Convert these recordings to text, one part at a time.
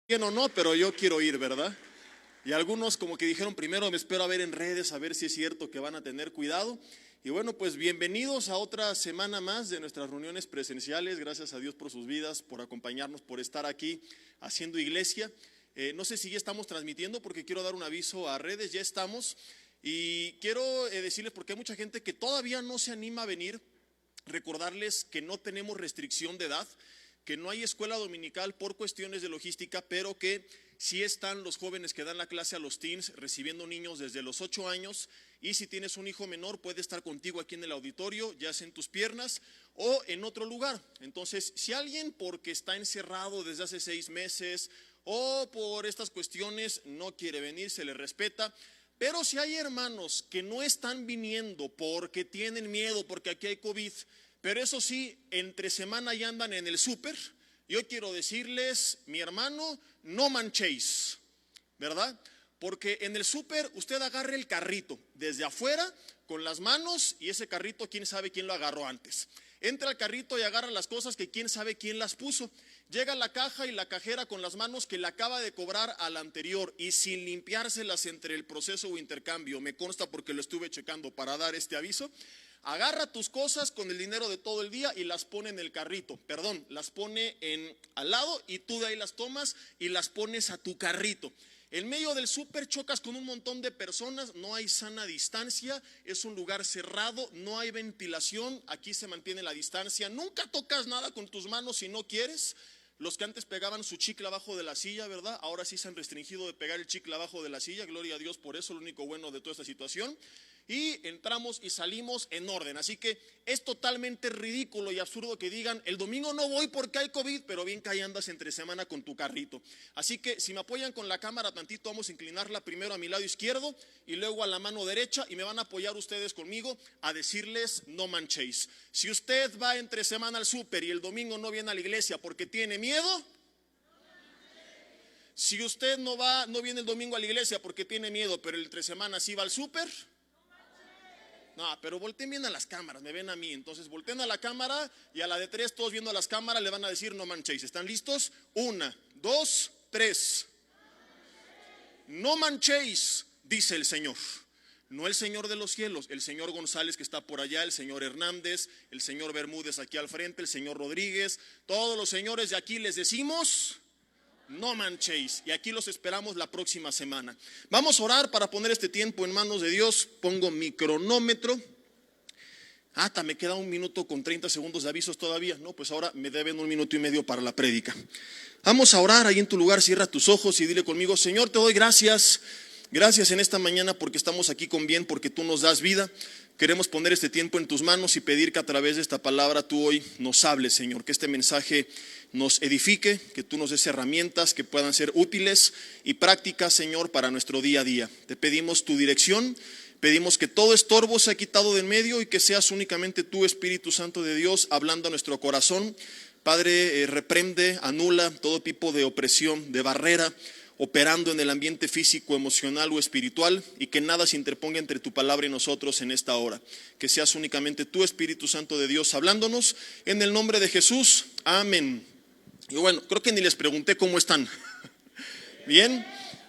Bien o no, pero yo quiero ir, ¿verdad? Y algunos como que dijeron, primero me espero a ver en redes, a ver si es cierto que van a tener cuidado. Y bueno, pues bienvenidos a otra semana más de nuestras reuniones presenciales. Gracias a Dios por sus vidas, por acompañarnos, por estar aquí haciendo iglesia. No sé si ya estamos transmitiendo porque quiero dar un aviso a redes, ya estamos. Y quiero decirles, porque hay mucha gente que todavía no se anima a venir, recordarles que no tenemos restricción de edad, que no hay escuela dominical por cuestiones de logística, pero que sí están los jóvenes que dan la clase a los teens recibiendo niños desde los 8 años, y si tienes un hijo menor puede estar contigo aquí en el auditorio, ya sea en tus piernas o en otro lugar. Entonces, si alguien porque está encerrado desde hace 6 meses o por estas cuestiones no quiere venir, se le respeta. Pero si hay hermanos que no están viniendo porque tienen miedo, porque aquí hay COVID, pero eso sí, entre semana ya andan en el súper, yo quiero decirles, mi hermano, no manchéis, ¿verdad? Porque en el súper usted agarra el carrito desde afuera con las manos y ese carrito quién sabe quién lo agarró antes. Entra al carrito y agarra las cosas que quién sabe quién las puso. Llega a la caja y la cajera con las manos que le acaba de cobrar al anterior y sin limpiárselas entre el proceso o intercambio, me consta porque lo estuve checando para dar este aviso. Agarra tus cosas con el dinero de todo el día y las pone en el carrito, las pone al lado y tú de ahí las tomas y las pones a tu carrito. En medio del súper chocas con un montón de personas, no hay sana distancia, es un lugar cerrado, no hay ventilación, aquí se mantiene la distancia, nunca tocas nada con tus manos si no quieres. Los que antes pegaban su chicle abajo de la silla, ¿verdad? Ahora sí se han restringido de pegar el chicle abajo de la silla, gloria a Dios por eso, lo único bueno de toda esta situación. Y entramos y salimos en orden, así que es totalmente ridículo y absurdo que digan, el domingo no voy porque hay COVID, pero bien que ahí andas entre semana con tu carrito. Así que si me apoyan con la cámara tantito, vamos a inclinarla primero a mi lado izquierdo y luego a la mano derecha y me van a apoyar ustedes conmigo a decirles no manchéis. Si usted va entre semana al súper y el domingo no viene a la iglesia porque tiene miedo, si usted no viene el domingo a la iglesia porque tiene miedo, pero entre semana sí va al súper, no, pero volteen bien a las cámaras, me ven a mí, entonces volteen a la cámara y a la de 3 todos viendo a las cámaras le van a decir no manchéis. ¿Están listos? 1, 2, 3. No manchéis, dice el Señor. No el Señor de los cielos, el señor González que está por allá, el señor Hernández, el señor Bermúdez aquí al frente, el señor Rodríguez, todos los señores de aquí les decimos no manchéis, y aquí los esperamos la próxima semana. Vamos a orar para poner este tiempo en manos de Dios. Pongo mi cronómetro. Me queda 1 minuto con 30 segundos de avisos todavía. No, pues ahora me deben 1 minuto y medio para la prédica. Vamos a orar ahí en tu lugar, cierra tus ojos y dile conmigo: Señor, te doy gracias. Gracias en esta mañana porque estamos aquí con bien, porque tú nos das vida. Queremos poner este tiempo en tus manos y pedir que a través de esta palabra tú hoy nos hables, Señor, que este mensaje nos edifique, que tú nos des herramientas que puedan ser útiles y prácticas, Señor, para nuestro día a día. Te pedimos tu dirección, pedimos que todo estorbo sea quitado de en medio y que seas únicamente tú, Espíritu Santo de Dios, hablando a nuestro corazón. Padre, reprende, anula todo tipo de opresión, de barrera, operando en el ambiente físico, emocional o espiritual, y que nada se interponga entre tu palabra y nosotros en esta hora. Que seas únicamente tú, Espíritu Santo de Dios, hablándonos en el nombre de Jesús. Amén. Y bueno, creo que ni les pregunté cómo están. Bien,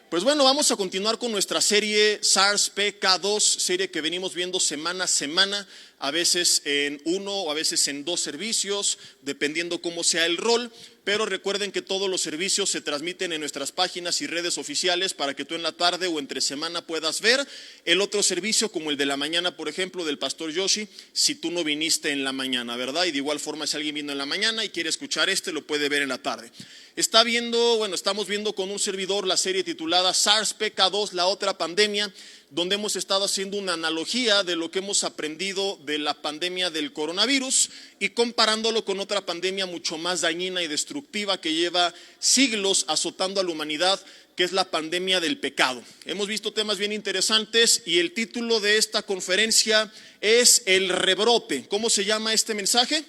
pues bueno, vamos a continuar con nuestra serie SARS-PK2, serie que venimos viendo semana a semana, a veces en 1 o a veces en 2 servicios, dependiendo cómo sea el rol. Pero recuerden que todos los servicios se transmiten en nuestras páginas y redes oficiales para que tú en la tarde o entre semana puedas ver el otro servicio, como el de la mañana, por ejemplo, del pastor Yoshi, si tú no viniste en la mañana, ¿verdad? Y de igual forma, si alguien vino en la mañana y quiere escuchar lo puede ver en la tarde. Estamos viendo con un servidor la serie titulada SARS-PK2, la otra pandemia, donde hemos estado haciendo una analogía de lo que hemos aprendido de la pandemia del coronavirus y comparándolo con otra pandemia mucho más dañina y destructiva que lleva siglos azotando a la humanidad, que es la pandemia del pecado. Hemos visto temas bien interesantes y el título de esta conferencia es el rebrote. ¿Cómo se llama este mensaje?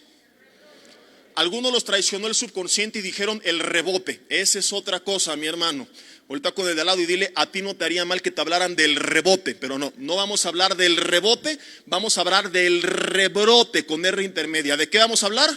Algunos los traicionó el subconsciente y dijeron el rebote. Esa es otra cosa, mi hermano. Ahorita con el de al lado y dile: a ti no te haría mal que te hablaran del rebote. Pero no vamos a hablar del rebote, vamos a hablar del rebrote con R intermedia. ¿De qué vamos a hablar?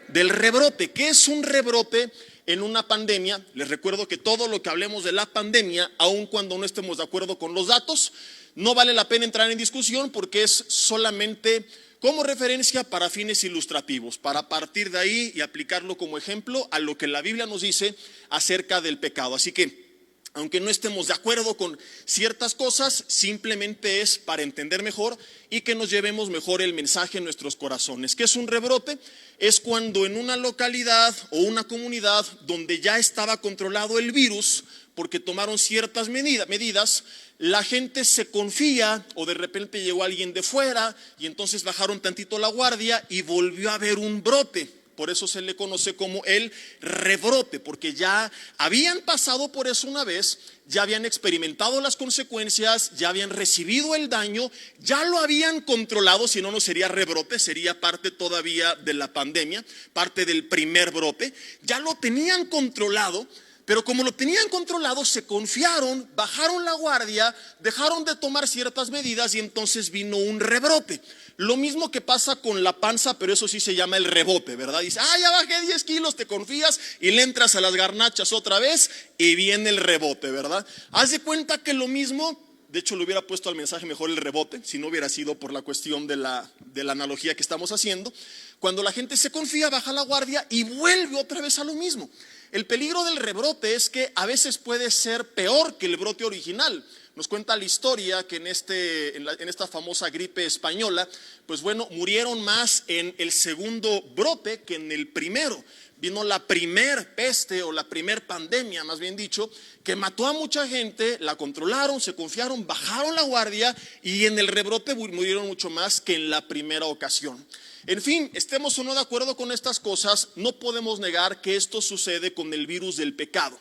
Del rebrote. ¿Qué es un rebrote? en una pandemia. Les recuerdo que todo lo que hablemos de la pandemia, aun cuando no estemos de acuerdo con los datos, no vale la pena entrar en discusión porque es solamente como referencia para fines ilustrativos, para partir de ahí y aplicarlo como ejemplo a lo que la Biblia nos dice acerca del pecado. Así que, aunque no estemos de acuerdo con ciertas cosas, simplemente es para entender mejor y que nos llevemos mejor el mensaje en nuestros corazones. ¿Qué es un rebrote? Es cuando en una localidad o una comunidad donde ya estaba controlado el virus, porque tomaron ciertas medidas, la gente se confía o de repente llegó alguien de fuera y entonces bajaron tantito la guardia y volvió a haber un brote. Por eso se le conoce como el rebrote, porque ya habían pasado por eso una vez, ya habían experimentado las consecuencias, ya habían recibido el daño, ya lo habían controlado, si no, no sería rebrote, sería parte todavía de la pandemia, parte del primer brote, ya lo tenían controlado. Pero como lo tenían controlado, se confiaron, bajaron la guardia, dejaron de tomar ciertas medidas y entonces vino un rebrote. Lo mismo que pasa con la panza, pero eso sí se llama el rebote, ¿verdad? Dice, ya bajé 10 kilos, te confías y le entras a las garnachas otra vez y viene el rebote, ¿verdad? Haz de cuenta que lo mismo, de hecho le hubiera puesto al mensaje mejor el rebote, si no hubiera sido por la cuestión de la analogía que estamos haciendo. Cuando la gente se confía, baja la guardia y vuelve otra vez a lo mismo. El peligro del rebrote es que a veces puede ser peor que el brote original. Nos cuenta la historia que en esta famosa gripe española, pues bueno, murieron más en el segundo brote que en el primero. Vino la primer peste o la primer pandemia, más bien dicho, que mató a mucha gente, la controlaron, se confiaron, bajaron la guardia y en el rebrote murieron mucho más que en la primera ocasión. En fin, estemos o no de acuerdo con estas cosas, no podemos negar que esto sucede con el virus del pecado.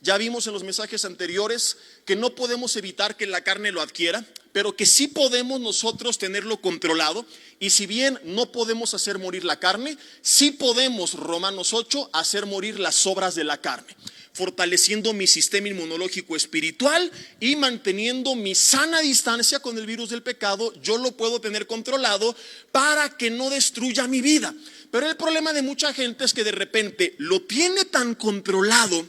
Ya vimos en los mensajes anteriores que no podemos evitar que la carne lo adquiera, pero que sí podemos nosotros tenerlo controlado. Y si bien no podemos hacer morir la carne, sí podemos, Romanos 8, hacer morir las obras de la carne, fortaleciendo mi sistema inmunológico espiritual y manteniendo mi sana distancia con el virus del pecado. Yo lo puedo tener controlado para que no destruya mi vida. Pero el problema de mucha gente es que de repente lo tiene tan controlado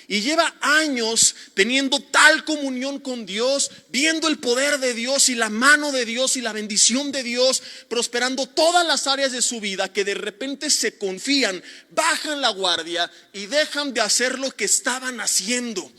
y lleva años teniendo tal comunión con Dios, viendo el poder de Dios y la mano de Dios y la bendición de Dios prosperando todas las áreas de su vida, que de repente se confían, bajan la guardia y dejan de hacer lo que estaban haciendo.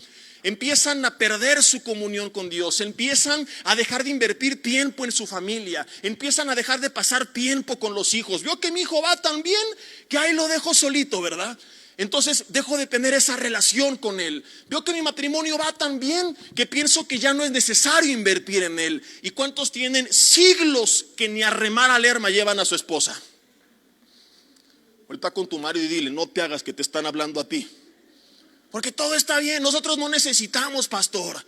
Empiezan a perder su comunión con Dios, empiezan a dejar de invertir tiempo en su familia, empiezan a dejar de pasar tiempo con los hijos. Veo que mi hijo va tan bien que ahí lo dejo solito, ¿verdad? Entonces dejo de tener esa relación con él. Veo que mi matrimonio va tan bien que pienso que ya no es necesario invertir en él. ¿Y cuántos tienen siglos que ni a remar a lerma llevan a su esposa? Vuelta con tu marido y dile, no te hagas que te están hablando a ti. Porque todo está bien, nosotros no necesitamos, pastor.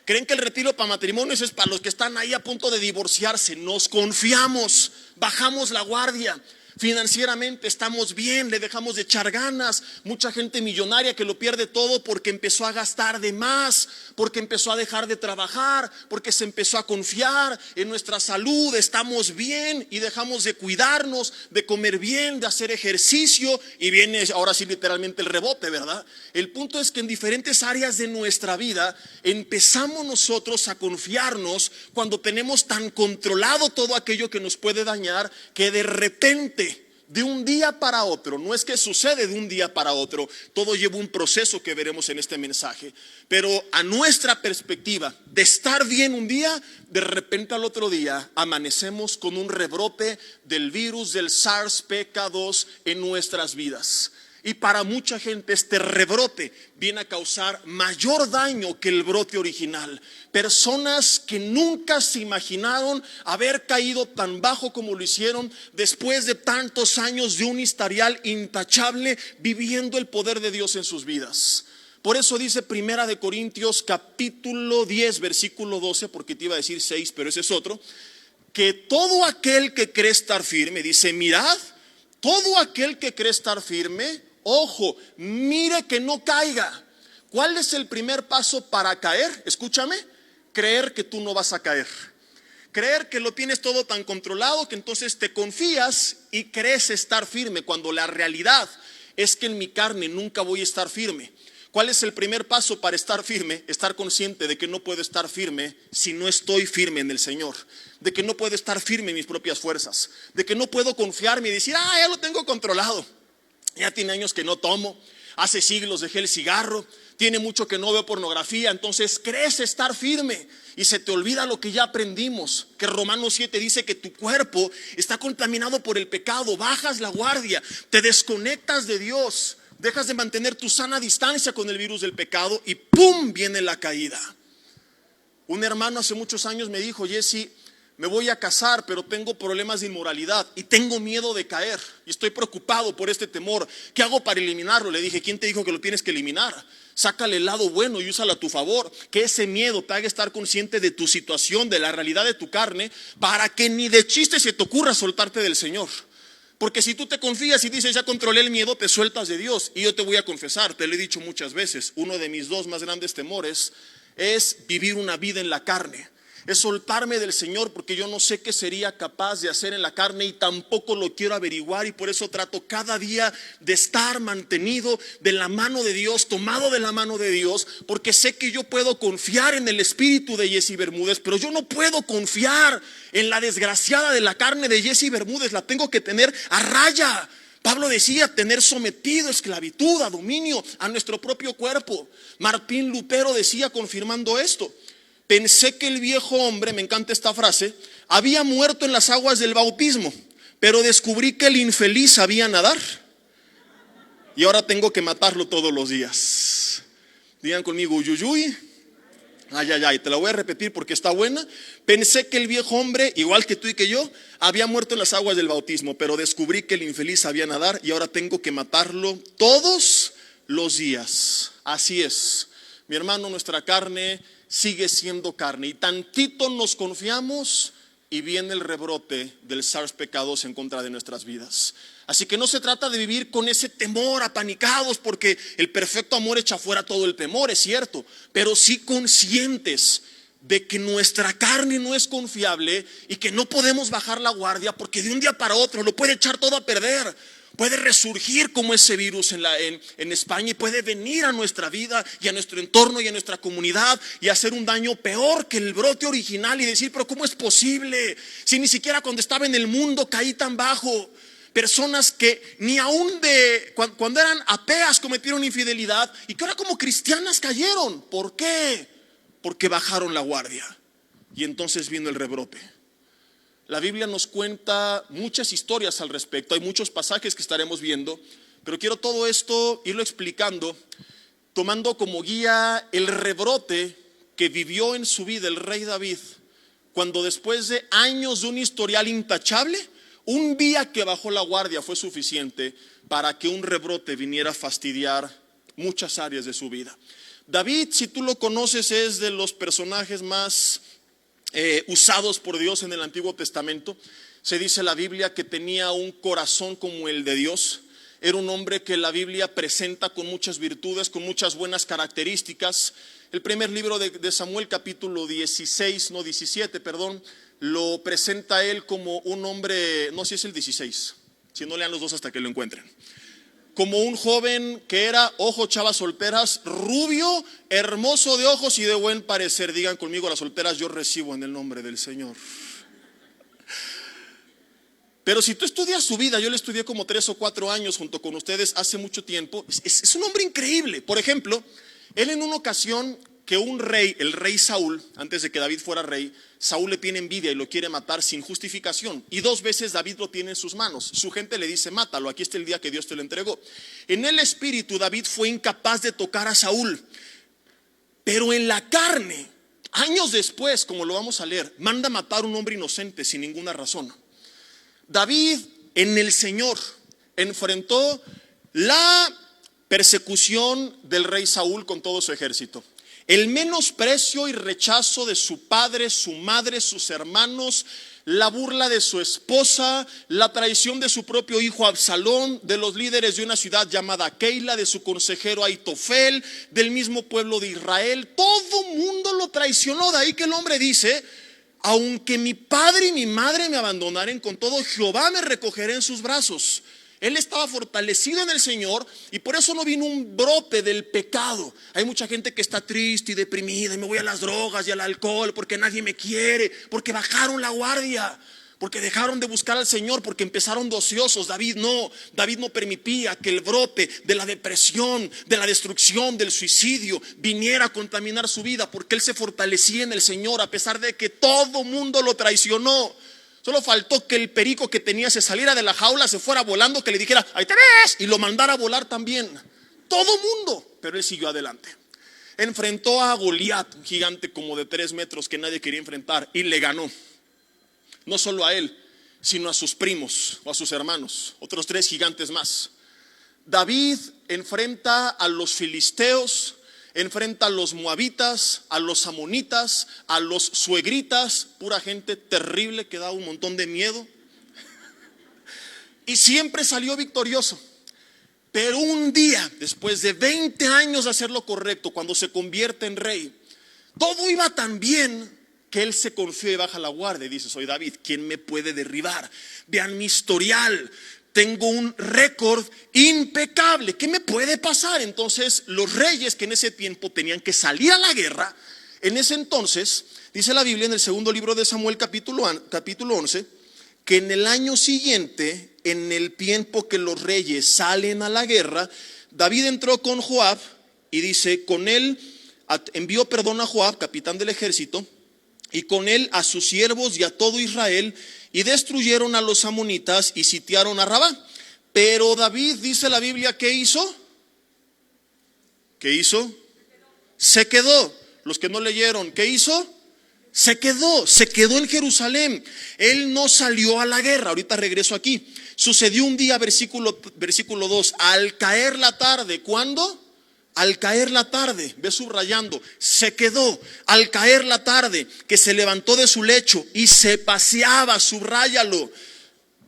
Creen que el retiro para matrimonios es para los que están ahí a punto de divorciarse. Nos confiamos, bajamos la guardia. Financieramente estamos bien, le dejamos de echar ganas. Mucha gente millonaria que lo pierde todo porque empezó a gastar de más, porque empezó a dejar de trabajar, porque se empezó a confiar en nuestra salud. Estamos bien y dejamos de cuidarnos, de comer bien, de hacer ejercicio, y viene ahora sí literalmente el rebote, ¿verdad? El punto es que en diferentes áreas de nuestra vida empezamos nosotros a confiarnos cuando tenemos tan controlado todo aquello que nos puede dañar, que de repente, de un día para otro, no es que sucede de un día para otro, todo lleva un proceso que veremos en este mensaje, pero a nuestra perspectiva de estar bien un día, de repente al otro día amanecemos con un rebrote del virus del SARS-CoV-2 en nuestras vidas. Y para mucha gente este rebrote viene a causar mayor daño que el brote original. Personas que nunca se imaginaron haber caído tan bajo como lo hicieron después de tantos años de un historial intachable viviendo el poder de Dios en sus vidas. Por eso dice Primera de Corintios capítulo 10 versículo 12, porque te iba a decir 6, pero ese es otro, que todo aquel que cree estar firme, dice, mirad, todo aquel que cree estar firme, ojo, mire que no caiga. ¿Cuál es el primer paso para caer? Escúchame, creer que tú no vas a caer. Creer que lo tienes todo tan controlado que entonces te confías y crees estar firme, cuando la realidad es que en mi carne nunca voy a estar firme. ¿Cuál es el primer paso para estar firme? Estar consciente de que no puedo estar firme si no estoy firme en el Señor. De que no puedo estar firme en mis propias fuerzas. De que no puedo confiarme y decir, ya lo tengo controlado. Ya tiene años que no tomo. Hace siglos dejé el cigarro. Tiene mucho que no veo pornografía. Entonces crees estar firme y se te olvida lo que ya aprendimos. Que Romanos 7 dice que tu cuerpo está contaminado por el pecado. Bajas la guardia. Te desconectas de Dios. Dejas de mantener tu sana distancia con el virus del pecado y ¡pum! Viene la caída. Un hermano hace muchos años me dijo, Jesse, me voy a casar, pero tengo problemas de inmoralidad y tengo miedo de caer y estoy preocupado por este temor. ¿Qué hago para eliminarlo? Le dije, ¿quién te dijo que lo tienes que eliminar? Sácale el lado bueno y úsalo a tu favor. Que ese miedo te haga estar consciente de tu situación, de la realidad de tu carne, para que ni de chiste se te ocurra soltarte del Señor. Porque si tú te confías y dices, ya controlé el miedo, te sueltas de Dios. Y yo te voy a confesar, te lo he dicho muchas veces, uno de mis dos más grandes temores es vivir una vida en la carne. Es soltarme del Señor porque yo no sé qué sería capaz de hacer en la carne y tampoco lo quiero averiguar, y por eso trato cada día de estar mantenido de la mano de Dios, tomado de la mano de Dios, porque sé que yo puedo confiar en el espíritu de Jesse Bermúdez, pero yo no puedo confiar en la desgraciada de la carne de Jesse Bermúdez. La tengo que tener a raya. Pablo decía tener sometido esclavitud, a dominio a nuestro propio cuerpo. Martín Lutero decía, confirmando esto: pensé que el viejo hombre, me encanta esta frase, había muerto en las aguas del bautismo, pero descubrí que el infeliz sabía nadar y ahora tengo que matarlo todos los días. Digan conmigo, uyuyuy. Ay, te la voy a repetir porque está buena. Pensé que el viejo hombre, igual que tú y que yo, había muerto en las aguas del bautismo, pero descubrí que el infeliz sabía nadar y ahora tengo que matarlo todos los días. Así es, mi hermano, nuestra carne sigue siendo carne y tantito nos confiamos y viene el rebrote del SARS-CoV-2 en contra de nuestras vidas. Así que no se trata de vivir con ese temor, apanicados, porque el perfecto amor echa fuera todo el temor, es cierto, pero sí conscientes de que nuestra carne no es confiable y que no podemos bajar la guardia, porque de un día para otro lo puede echar todo a perder. Puede resurgir como ese virus en España y puede venir a nuestra vida y a nuestro entorno y a nuestra comunidad y hacer un daño peor que el brote original, y decir, pero ¿cómo es posible? Si ni siquiera cuando estaba en el mundo caí tan bajo. Personas que ni aún cuando eran ateas cometieron infidelidad y que ahora como cristianas cayeron. ¿Por qué? Porque bajaron la guardia y entonces vino el rebrote. La Biblia nos cuenta muchas historias al respecto, hay muchos pasajes que estaremos viendo, pero quiero todo esto irlo explicando, tomando como guía el rebrote que vivió en su vida el rey David, cuando después de años de un historial intachable, un día que bajó la guardia fue suficiente para que un rebrote viniera a fastidiar muchas áreas de su vida. David, si tú lo conoces, es de los personajes más usados por Dios en el Antiguo Testamento. Se dice en la Biblia que tenía un corazón como el de Dios. Era un hombre que la Biblia presenta con muchas virtudes, con muchas buenas características. El primer libro de Samuel, capítulo 17, lo presenta él como un hombre, no sé si es el 16, si no, lean los dos hasta que lo encuentren. Como un joven que era, ojo chavas solteras, rubio, hermoso de ojos y de buen parecer. Digan conmigo, las solteras yo recibo en el nombre del Señor. Pero si tú estudias su vida, yo le estudié como 3 o 4 años junto con ustedes hace mucho tiempo, es un hombre increíble. Por ejemplo, él en una ocasión que un rey, el rey Saúl, antes de que David fuera rey, Saúl le tiene envidia y lo quiere matar sin justificación, y 2 veces David lo tiene en sus manos. Su gente le dice, mátalo, aquí está el día que Dios te lo entregó. En el espíritu David fue incapaz de tocar a Saúl, pero en la carne, años después, como lo vamos a leer, manda matar a un hombre inocente sin ninguna razón. David en el Señor enfrentó la persecución del rey Saúl con todo su ejército, el menosprecio y rechazo de su padre, su madre, sus hermanos, la burla de su esposa, la traición de su propio hijo Absalón, de los líderes de una ciudad llamada Keila, de su consejero Aitofel, del mismo pueblo de Israel. Todo mundo lo traicionó. De ahí que el hombre dice, aunque mi padre y mi madre me abandonaren, con todo Jehová me recogeré en sus brazos. Él estaba fortalecido en el Señor y por eso no vino un brote del pecado. Hay mucha gente que está triste y deprimida y me voy a las drogas y al alcohol porque nadie me quiere, porque bajaron la guardia, porque dejaron de buscar al Señor, porque empezaron de ociosos. David no permitía que el brote de la depresión, de la destrucción, del suicidio viniera a contaminar su vida, porque él se fortalecía en el Señor a pesar de que todo mundo lo traicionó. Solo faltó que el perico que tenía se saliera de la jaula, se fuera volando, que le dijera ahí te ves, y lo mandara a volar también. Todo mundo, pero él siguió adelante. Enfrentó a Goliat, un gigante como de 3 metros que nadie quería enfrentar, y le ganó. No solo a él, sino a sus primos o a sus hermanos, otros 3 gigantes más. David enfrenta a los filisteos, enfrenta a los moabitas, a los amonitas, a los suegritas, pura gente terrible que da un montón de miedo. Y siempre salió victorioso. Pero un día, después de 20 años de hacer lo correcto, cuando se convierte en rey, todo iba tan bien que él se confió y baja la guardia y dice: soy David, ¿quién me puede derribar? Vean mi historial, tengo un récord impecable, ¿qué me puede pasar? Entonces los reyes que en ese tiempo tenían que salir a la guerra, en ese entonces, dice la Biblia en el segundo libro de Samuel capítulo 11, que en el año siguiente, en el tiempo que los reyes salen a la guerra, David entró con Joab y dice, con él envió perdón a Joab, capitán del ejército, y con él a sus siervos y a todo Israel, y destruyeron a los amonitas y sitiaron a Rabá. Pero David, dice la Biblia, ¿qué hizo? ¿Qué hizo? Se quedó. Los que no leyeron, ¿qué hizo? Se quedó en Jerusalén. Él no salió a la guerra. Ahorita regreso aquí. Sucedió un día, versículo 2, al caer la tarde. ¿Cuándo? Al caer la tarde, ve subrayando, se quedó al caer la tarde, que se levantó de su lecho y se paseaba, subráyalo.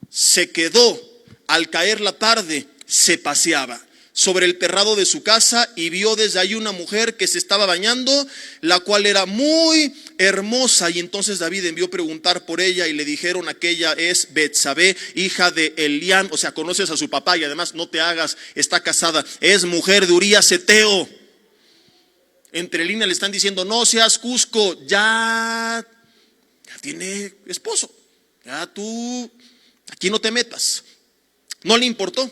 Se quedó al caer la tarde, se paseaba sobre el terrado de su casa y vio desde ahí una mujer que se estaba bañando, la cual era muy hermosa. Y entonces David envió preguntar por ella y le dijeron: aquella es Betsabé, hija de Eliam. O sea, conoces a su papá y además no te hagas, está casada, es mujer de Urías Eteo. Entre líneas le están diciendo: no seas cusco, ya tiene esposo, ya tú aquí no te metas. No le importó.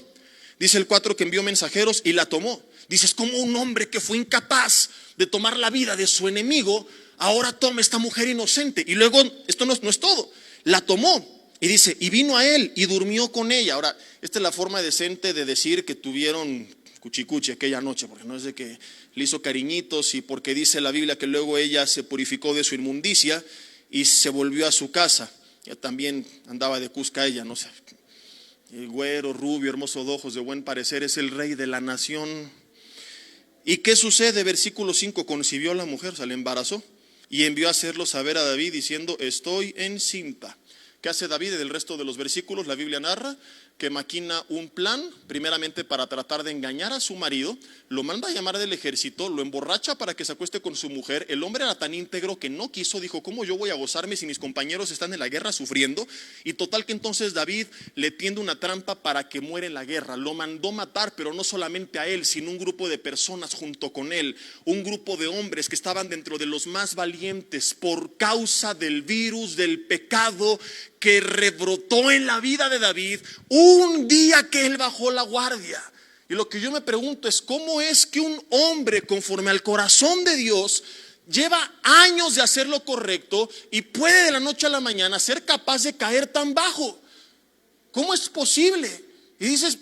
Dice el 4 que envió mensajeros y la tomó. Dice: es como un hombre que fue incapaz de tomar la vida de su enemigo, ahora toma esta mujer inocente. Y luego, esto no es todo, la tomó. Y dice, y vino a él y durmió con ella. Ahora, esta es la forma decente de decir que tuvieron cuchicuchi aquella noche, porque no es de que le hizo cariñitos, y porque dice la Biblia que luego ella se purificó de su inmundicia y se volvió a su casa. Ya también andaba de cusca ella, no sé. El güero, rubio, hermoso de ojos, de buen parecer, es el rey de la nación. ¿Y qué sucede? Versículo 5, concibió la mujer, o sea, le embarazó, y envió a hacerlo saber a David diciendo: estoy encinta. ¿Qué hace David? En el resto de los versículos la Biblia narra que maquina un plan, primeramente para tratar de engañar a su marido, lo manda a llamar del ejército, lo emborracha para que se acueste con su mujer. El hombre era tan íntegro que no quiso, dijo: ¿cómo yo voy a gozarme si mis compañeros están en la guerra sufriendo? Y total que entonces David le tiende una trampa para que muera en la guerra. Lo mandó matar, pero no solamente a él, sino un grupo de personas junto con él, un grupo de hombres que estaban dentro de los más valientes por causa del virus, del pecado que rebrotó en la vida de David un día que él bajó la guardia. Y lo que yo me pregunto es: ¿cómo es que un hombre conforme al corazón de Dios lleva años de hacer lo correcto y puede de la noche a la mañana ser capaz de caer tan bajo? ¿Cómo es posible? Y dices,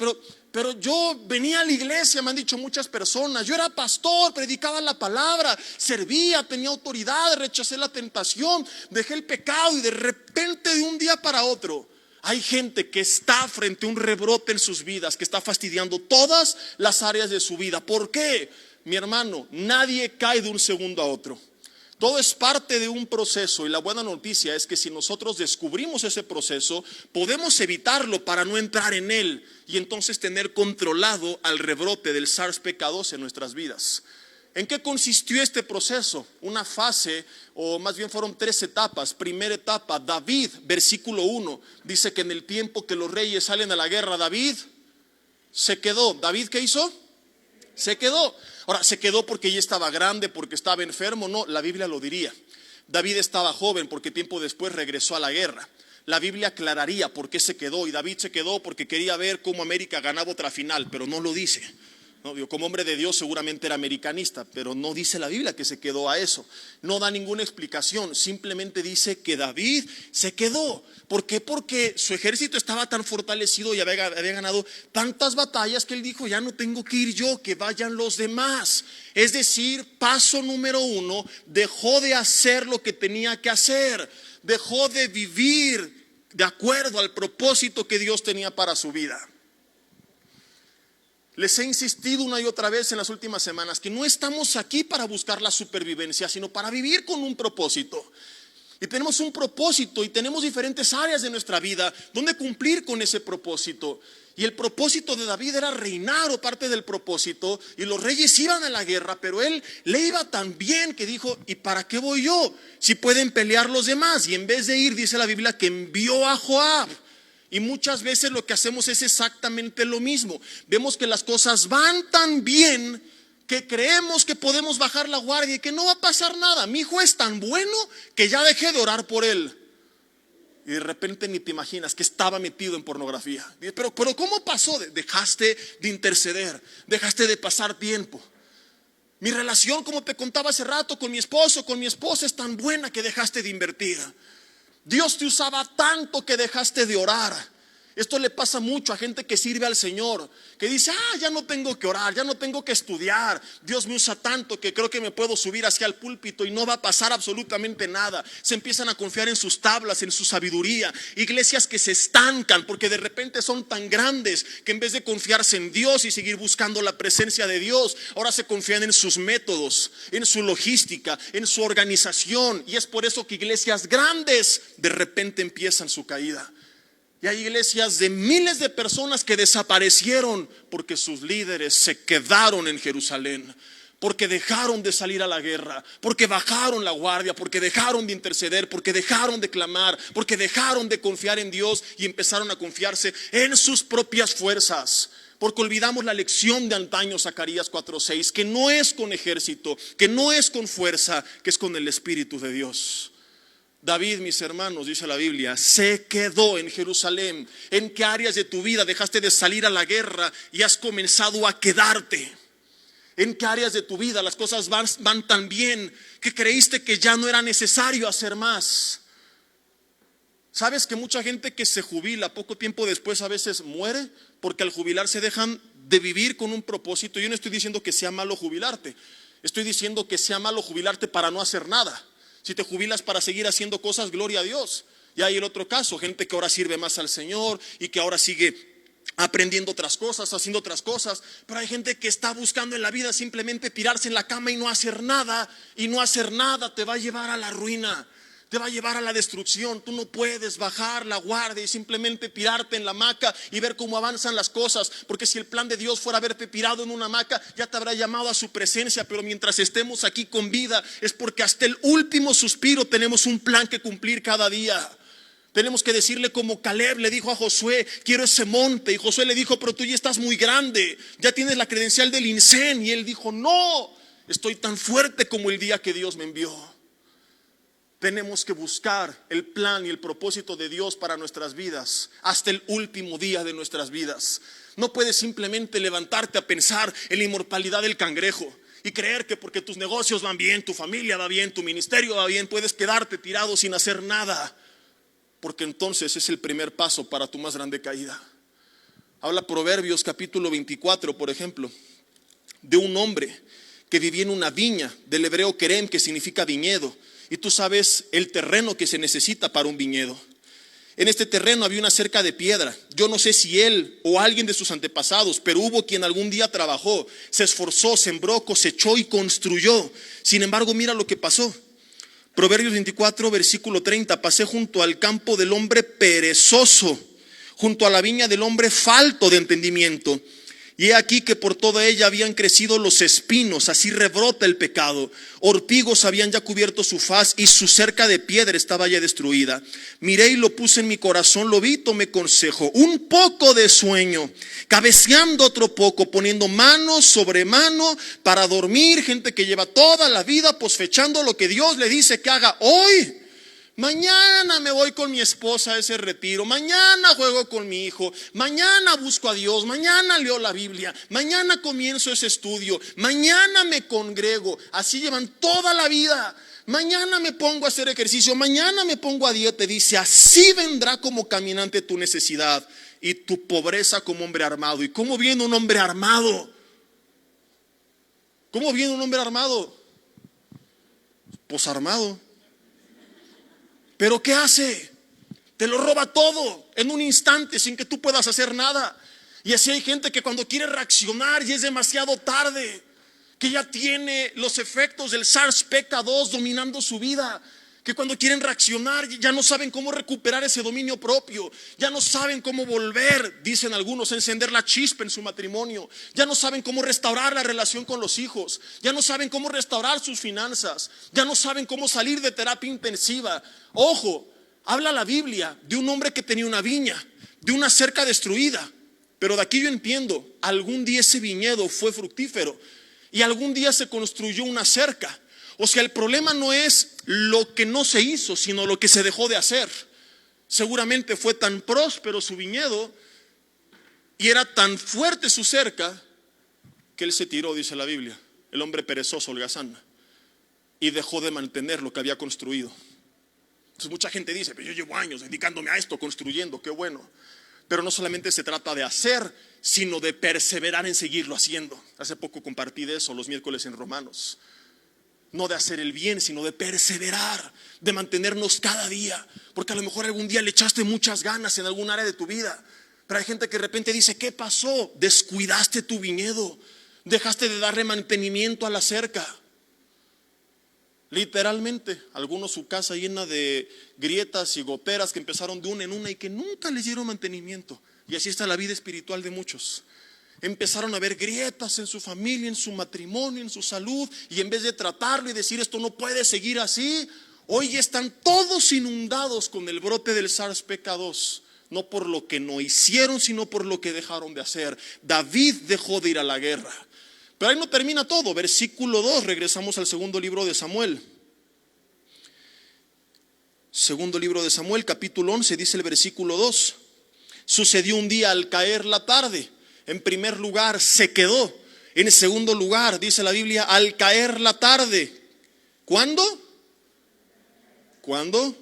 pero yo venía a la iglesia, me han dicho muchas personas, yo era pastor, predicaba la palabra, servía, tenía autoridad, rechacé la tentación, dejé el pecado, y de repente, de un día para otro, hay gente que está frente a un rebrote en sus vidas, que está fastidiando todas las áreas de su vida. ¿Por qué? Mi hermano, nadie cae de un segundo a otro. Todo es parte de un proceso, y la buena noticia es que si nosotros descubrimos ese proceso, podemos evitarlo para no entrar en él y entonces tener controlado al rebrote del SARS-CoV-2 en nuestras vidas. ¿En qué consistió este proceso? Una fase, o más bien fueron 3 etapas. Primera etapa, David, versículo 1, dice que en el tiempo que los reyes salen a la guerra, David Se quedó. ¿David qué hizo? Se quedó. Ahora, ¿se quedó porque ya estaba grande, porque estaba enfermo? No, la Biblia lo diría. David estaba joven porque tiempo después regresó a la guerra. La Biblia aclararía por qué se quedó, y David se quedó porque quería ver cómo América ganaba otra final, pero no lo dice. No, como hombre de Dios seguramente era americanista, pero no dice la Biblia que se quedó a eso. No da ninguna explicación, simplemente dice que David se quedó. ¿Por qué? Porque su ejército estaba tan fortalecido y había ganado tantas batallas que él dijo, ya no tengo que ir yo, que vayan los demás. Es decir, paso número 1, dejó de hacer lo que tenía que hacer, dejó de vivir de acuerdo al propósito que Dios tenía para su vida. Les he insistido una y otra vez en las últimas semanas que no estamos aquí para buscar la supervivencia, sino para vivir con un propósito. Y tenemos un propósito y tenemos diferentes áreas de nuestra vida donde cumplir con ese propósito. Y el propósito de David era reinar, o parte del propósito, y los reyes iban a la guerra, pero él le iba tan bien que dijo, ¿y para qué voy yo? Si pueden pelear los demás. Y en vez de ir, dice la Biblia, que envió a Joab. Y muchas veces lo que hacemos es exactamente lo mismo. Vemos que las cosas van tan bien que creemos que podemos bajar la guardia y que no va a pasar nada. Mi hijo es tan bueno que ya dejé de orar por él. Y de repente ni te imaginas que estaba metido en pornografía. Pero ¿cómo pasó? Dejaste de interceder, dejaste de pasar tiempo. Mi relación, como te contaba hace rato, con mi esposo, con mi esposa es tan buena que dejaste de invertir. Dios te usaba tanto que dejaste de orar. Esto le pasa mucho a gente que sirve al Señor, que dice, ya no tengo que orar, ya no tengo que estudiar. Dios me usa tanto que creo que me puedo subir hacia el púlpito y no va a pasar absolutamente nada. Se empiezan a confiar en sus tablas, en su sabiduría. Iglesias que se estancan porque de repente son tan grandes que en vez de confiarse en Dios y seguir buscando la presencia de Dios, ahora se confían en sus métodos, en su logística, en su organización. Y es por eso que iglesias grandes de repente empiezan su caída. Y hay iglesias de miles de personas que desaparecieron porque sus líderes se quedaron en Jerusalén, porque dejaron de salir a la guerra, porque bajaron la guardia, porque dejaron de interceder, porque dejaron de clamar, porque dejaron de confiar en Dios y empezaron a confiarse en sus propias fuerzas. Porque olvidamos la lección de antaño, Zacarías 4:6, que no es con ejército, que no es con fuerza, que es con el Espíritu de Dios. David, mis hermanos, dice la Biblia, se quedó en Jerusalén. ¿En qué áreas de tu vida dejaste de salir a la guerra y has comenzado a quedarte? ¿En qué áreas de tu vida las cosas van tan bien que creíste que ya no era necesario hacer más? ¿Sabes que mucha gente que se jubila poco tiempo después a veces muere? Porque al jubilarse dejan de vivir con un propósito. Yo no estoy diciendo que sea malo jubilarte, estoy diciendo que sea malo jubilarte para no hacer nada. Si te jubilas para seguir haciendo cosas, gloria a Dios. Y hay el otro caso, gente que ahora sirve más al Señor y que ahora sigue aprendiendo otras cosas, haciendo otras cosas. Pero hay gente que está buscando en la vida simplemente tirarse en la cama y no hacer nada. Y no hacer nada te va a llevar a la ruina, te va a llevar a la destrucción. Tú no puedes bajar la guardia y simplemente tirarte en la hamaca y ver cómo avanzan las cosas. Porque si el plan de Dios fuera haberte tirado en una hamaca, ya te habrá llamado a su presencia. Pero mientras estemos aquí con vida, es porque hasta el último suspiro tenemos un plan que cumplir cada día. Tenemos que decirle como Caleb le dijo a Josué, quiero ese monte. Y Josué le dijo, pero tú ya estás muy grande, ya tienes la credencial del INSEN. Y él dijo, no, estoy tan fuerte como el día que Dios me envió. Tenemos que buscar el plan y el propósito de Dios para nuestras vidas hasta el último día de nuestras vidas. No puedes simplemente levantarte a pensar en la inmortalidad del cangrejo y creer que porque tus negocios van bien, tu familia va bien, tu ministerio va bien, puedes quedarte tirado sin hacer nada, porque entonces es el primer paso para tu más grande caída. Habla Proverbios capítulo 24, por ejemplo, de un hombre que vivía en una viña, del hebreo kerem, que significa viñedo. Y tú sabes el terreno que se necesita para un viñedo. En este terreno había una cerca de piedra. Yo no sé si él o alguien de sus antepasados, pero hubo quien algún día trabajó, se esforzó, sembró, cosechó y construyó. Sin embargo, mira lo que pasó. Proverbios 24, versículo 30. Pasé junto al campo del hombre perezoso, junto a la viña del hombre falto de entendimiento. Y he aquí que por toda ella habían crecido los espinos, así rebrota el pecado. Ortigos habían ya cubierto su faz y su cerca de piedra estaba ya destruida. Miré y lo puse en mi corazón, lo vi, tomé consejo. Un poco de sueño cabeceando otro poco, poniendo mano sobre mano para dormir, gente que lleva toda la vida posfechando lo que Dios le dice que haga hoy. Mañana me voy con mi esposa a ese retiro, mañana juego con mi hijo, mañana busco a Dios, mañana leo la Biblia, mañana comienzo ese estudio, mañana me congrego. Así llevan toda la vida. Mañana me pongo a hacer ejercicio, mañana me pongo a dieta. Dice, así vendrá como caminante tu necesidad y tu pobreza como hombre armado. ¿Y cómo viene un hombre armado? ¿Cómo viene un hombre armado? Pues armado. ¿Pero qué hace? Te lo roba todo en un instante sin que tú puedas hacer nada. Y así hay gente que cuando quiere reaccionar ya es demasiado tarde, que ya tiene los efectos del SARS-CoV-2 dominando su vida, que cuando quieren reaccionar ya no saben cómo recuperar ese dominio propio, ya no saben cómo volver, dicen algunos, a encender la chispa en su matrimonio, ya no saben cómo restaurar la relación con los hijos, ya no saben cómo restaurar sus finanzas, ya no saben cómo salir de terapia intensiva. Ojo, habla la Biblia de un hombre que tenía una viña, de una cerca destruida, pero de aquí yo entiendo, algún día ese viñedo fue fructífero y algún día se construyó una cerca. O sea, el problema no es lo que no se hizo, sino lo que se dejó de hacer. Seguramente fue tan próspero su viñedo y era tan fuerte su cerca que él se tiró, dice la Biblia, el hombre perezoso, holgazán, y dejó de mantener lo que había construido. Entonces mucha gente dice, pero yo llevo años dedicándome a esto, construyendo, qué bueno. Pero no solamente se trata de hacer, sino de perseverar en seguirlo haciendo. Hace poco compartí de eso los miércoles en Romanos. No de hacer el bien, sino de perseverar, de mantenernos cada día. Porque a lo mejor algún día le echaste muchas ganas en algún área de tu vida, pero hay gente que de repente dice, ¿qué pasó? Descuidaste tu viñedo, dejaste de darle mantenimiento a la cerca. Literalmente, algunos su casa llena de grietas y goteras que empezaron de una en una y que nunca les dieron mantenimiento. Y así está la vida espiritual de muchos. Empezaron a ver grietas en su familia, en su matrimonio, en su salud, y en vez de tratarlo y decir esto no puede seguir así, hoy están todos inundados con el brote del SARS-CoV-2. No por lo que no hicieron, sino por lo que dejaron de hacer. David dejó de ir a la guerra. Pero ahí no termina todo. Versículo 2, regresamos al segundo libro de Samuel. Segundo libro de Samuel, capítulo 11, dice el versículo 2. Sucedió un día al caer la tarde. En primer lugar se quedó. En segundo lugar, dice la Biblia, al caer la tarde. ¿Cuándo? ¿Cuándo?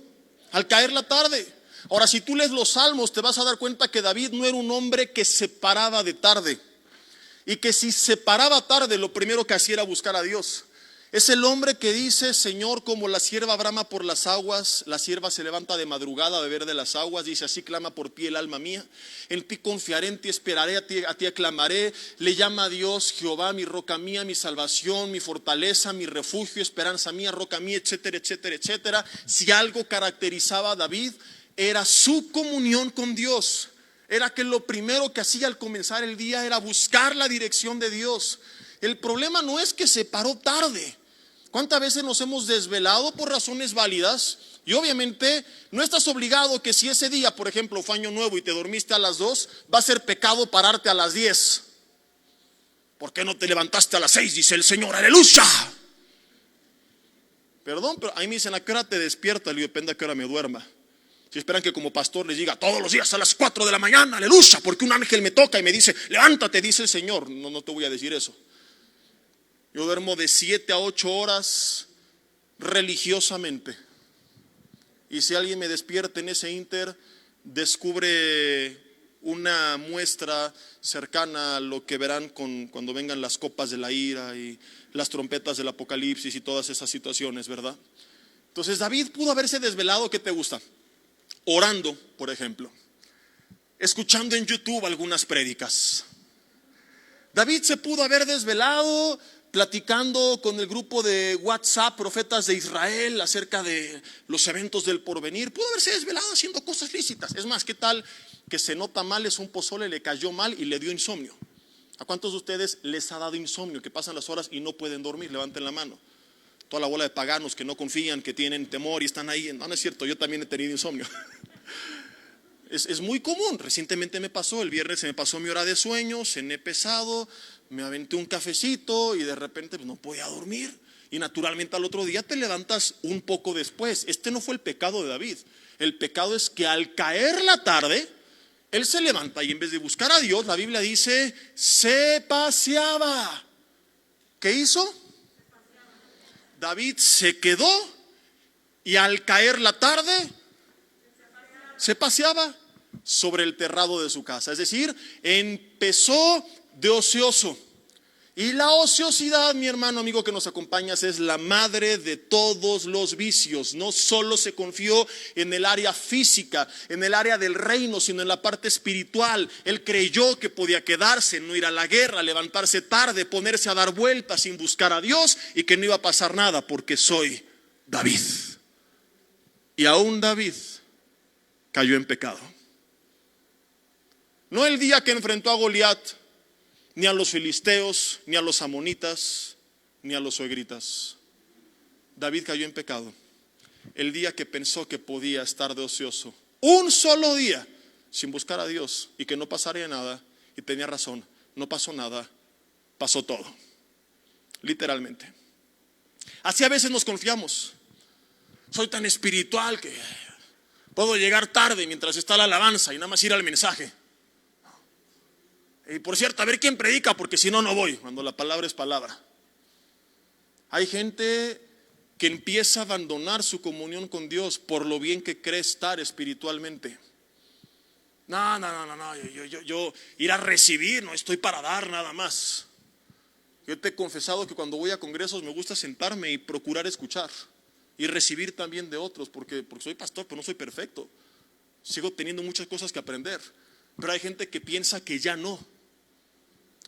Al caer la tarde. Ahora, si tú lees los salmos, te vas a dar cuenta que David no era un hombre que se paraba de tarde. Y que si se paraba tarde, lo primero que hacía era buscar a Dios. Es el hombre que dice, Señor, como la sierva brama por las aguas, la sierva se levanta de madrugada a beber de las aguas. Dice, así clama por ti el alma mía. En ti confiaré, en ti esperaré, a ti aclamaré. Le llama a Dios Jehová, mi roca mía, mi salvación, mi fortaleza, mi refugio, esperanza mía, roca mía, etcétera, etcétera, etcétera. Si algo caracterizaba a David, era su comunión con Dios. Era que lo primero que hacía al comenzar el día era buscar la dirección de Dios. El problema no es que se paró tarde. ¿Cuántas veces nos hemos desvelado por razones válidas? Y obviamente no estás obligado que si ese día, por ejemplo, fue año nuevo y te dormiste a las 2, va a ser pecado pararte a las 10. ¿Por qué no te levantaste a las 6? Dice el Señor, aleluya. Perdón, pero ahí me dicen, ¿a qué hora te despierta? Le digo, depende a qué hora me duerma. Si esperan que como pastor les diga todos los días a las 4 de la mañana, aleluya, porque un ángel me toca y me dice, levántate, dice el Señor. No te voy a decir eso. Yo duermo de 7 a 8 horas religiosamente. Y si alguien me despierta en ese inter, descubre una muestra cercana a lo que verán cuando vengan las copas de la ira y las trompetas del Apocalipsis y todas esas situaciones, ¿verdad? Entonces David pudo haberse desvelado, ¿qué te gusta? Orando, por ejemplo, escuchando en YouTube algunas prédicas. David se pudo haber desvelado platicando con el grupo de WhatsApp, profetas de Israel, acerca de los eventos del porvenir. Pudo haberse desvelado haciendo cosas lícitas. Es más, ¿qué tal que se nota mal, es un pozole, le cayó mal y le dio insomnio? ¿A cuántos de ustedes les ha dado insomnio, que pasan las horas y no pueden dormir? Levanten la mano. Toda la bola de paganos que no confían, que tienen temor y están ahí. No es cierto, yo también he tenido insomnio. Es muy común. Recientemente me pasó, el viernes se me pasó mi hora de sueño, cené pesado, me aventé un cafecito y de repente pues, no podía dormir. Y naturalmente al otro día te levantas un poco después. Este no fue el pecado de David. El pecado es que al caer la tarde, él se levanta y en vez de buscar a Dios, la Biblia dice, se paseaba. ¿Qué hizo? David se quedó y al caer la tarde se paseaba sobre el terrado de su casa. Es decir, empezó de ocioso. Y la ociosidad, mi hermano, amigo que nos acompañas, es la madre de todos los vicios. No solo se confió en el área física, en el área del reino, sino en la parte espiritual. Él creyó que podía quedarse, no ir a la guerra, levantarse tarde, ponerse a dar vueltas sin buscar a Dios y que no iba a pasar nada porque soy David. Y aún David cayó en pecado. No el día que enfrentó a Goliat, ni a los filisteos, ni a los amonitas, ni a los suegritas. David cayó en pecado el día que pensó que podía estar de ocioso un solo día sin buscar a Dios y que no pasaría nada, y tenía razón, no pasó nada, pasó todo, literalmente. Así a veces nos confiamos. Soy tan espiritual que puedo llegar tarde mientras está la alabanza y nada más ir al mensaje. Y por cierto, a ver quién predica, porque si no, no voy, cuando la palabra es palabra. Hay gente que empieza a abandonar su comunión con Dios por lo bien que cree estar espiritualmente. No, yo ir a recibir, no estoy para dar nada más. Yo te he confesado que cuando voy a congresos me gusta sentarme y procurar escuchar y recibir también de otros, porque soy pastor, pero no soy perfecto. Sigo teniendo muchas cosas que aprender, pero hay gente que piensa que ya no.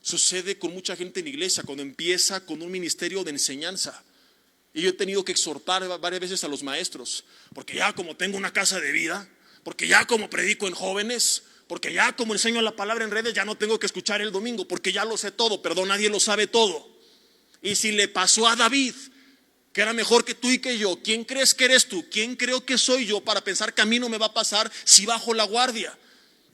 Sucede con mucha gente en iglesia cuando empieza con un ministerio de enseñanza. Y yo he tenido que exhortar varias veces a los maestros, porque ya como tengo una casa de vida, porque ya como predico en jóvenes, porque ya como enseño la palabra en redes, ya no tengo que escuchar el domingo, porque ya lo sé todo. Perdón, nadie lo sabe todo. Y si le pasó a David, que era mejor que tú y que yo, ¿quién crees que eres tú? ¿Quién creo que soy yo para pensar que a mí no me va a pasar si bajo la guardia?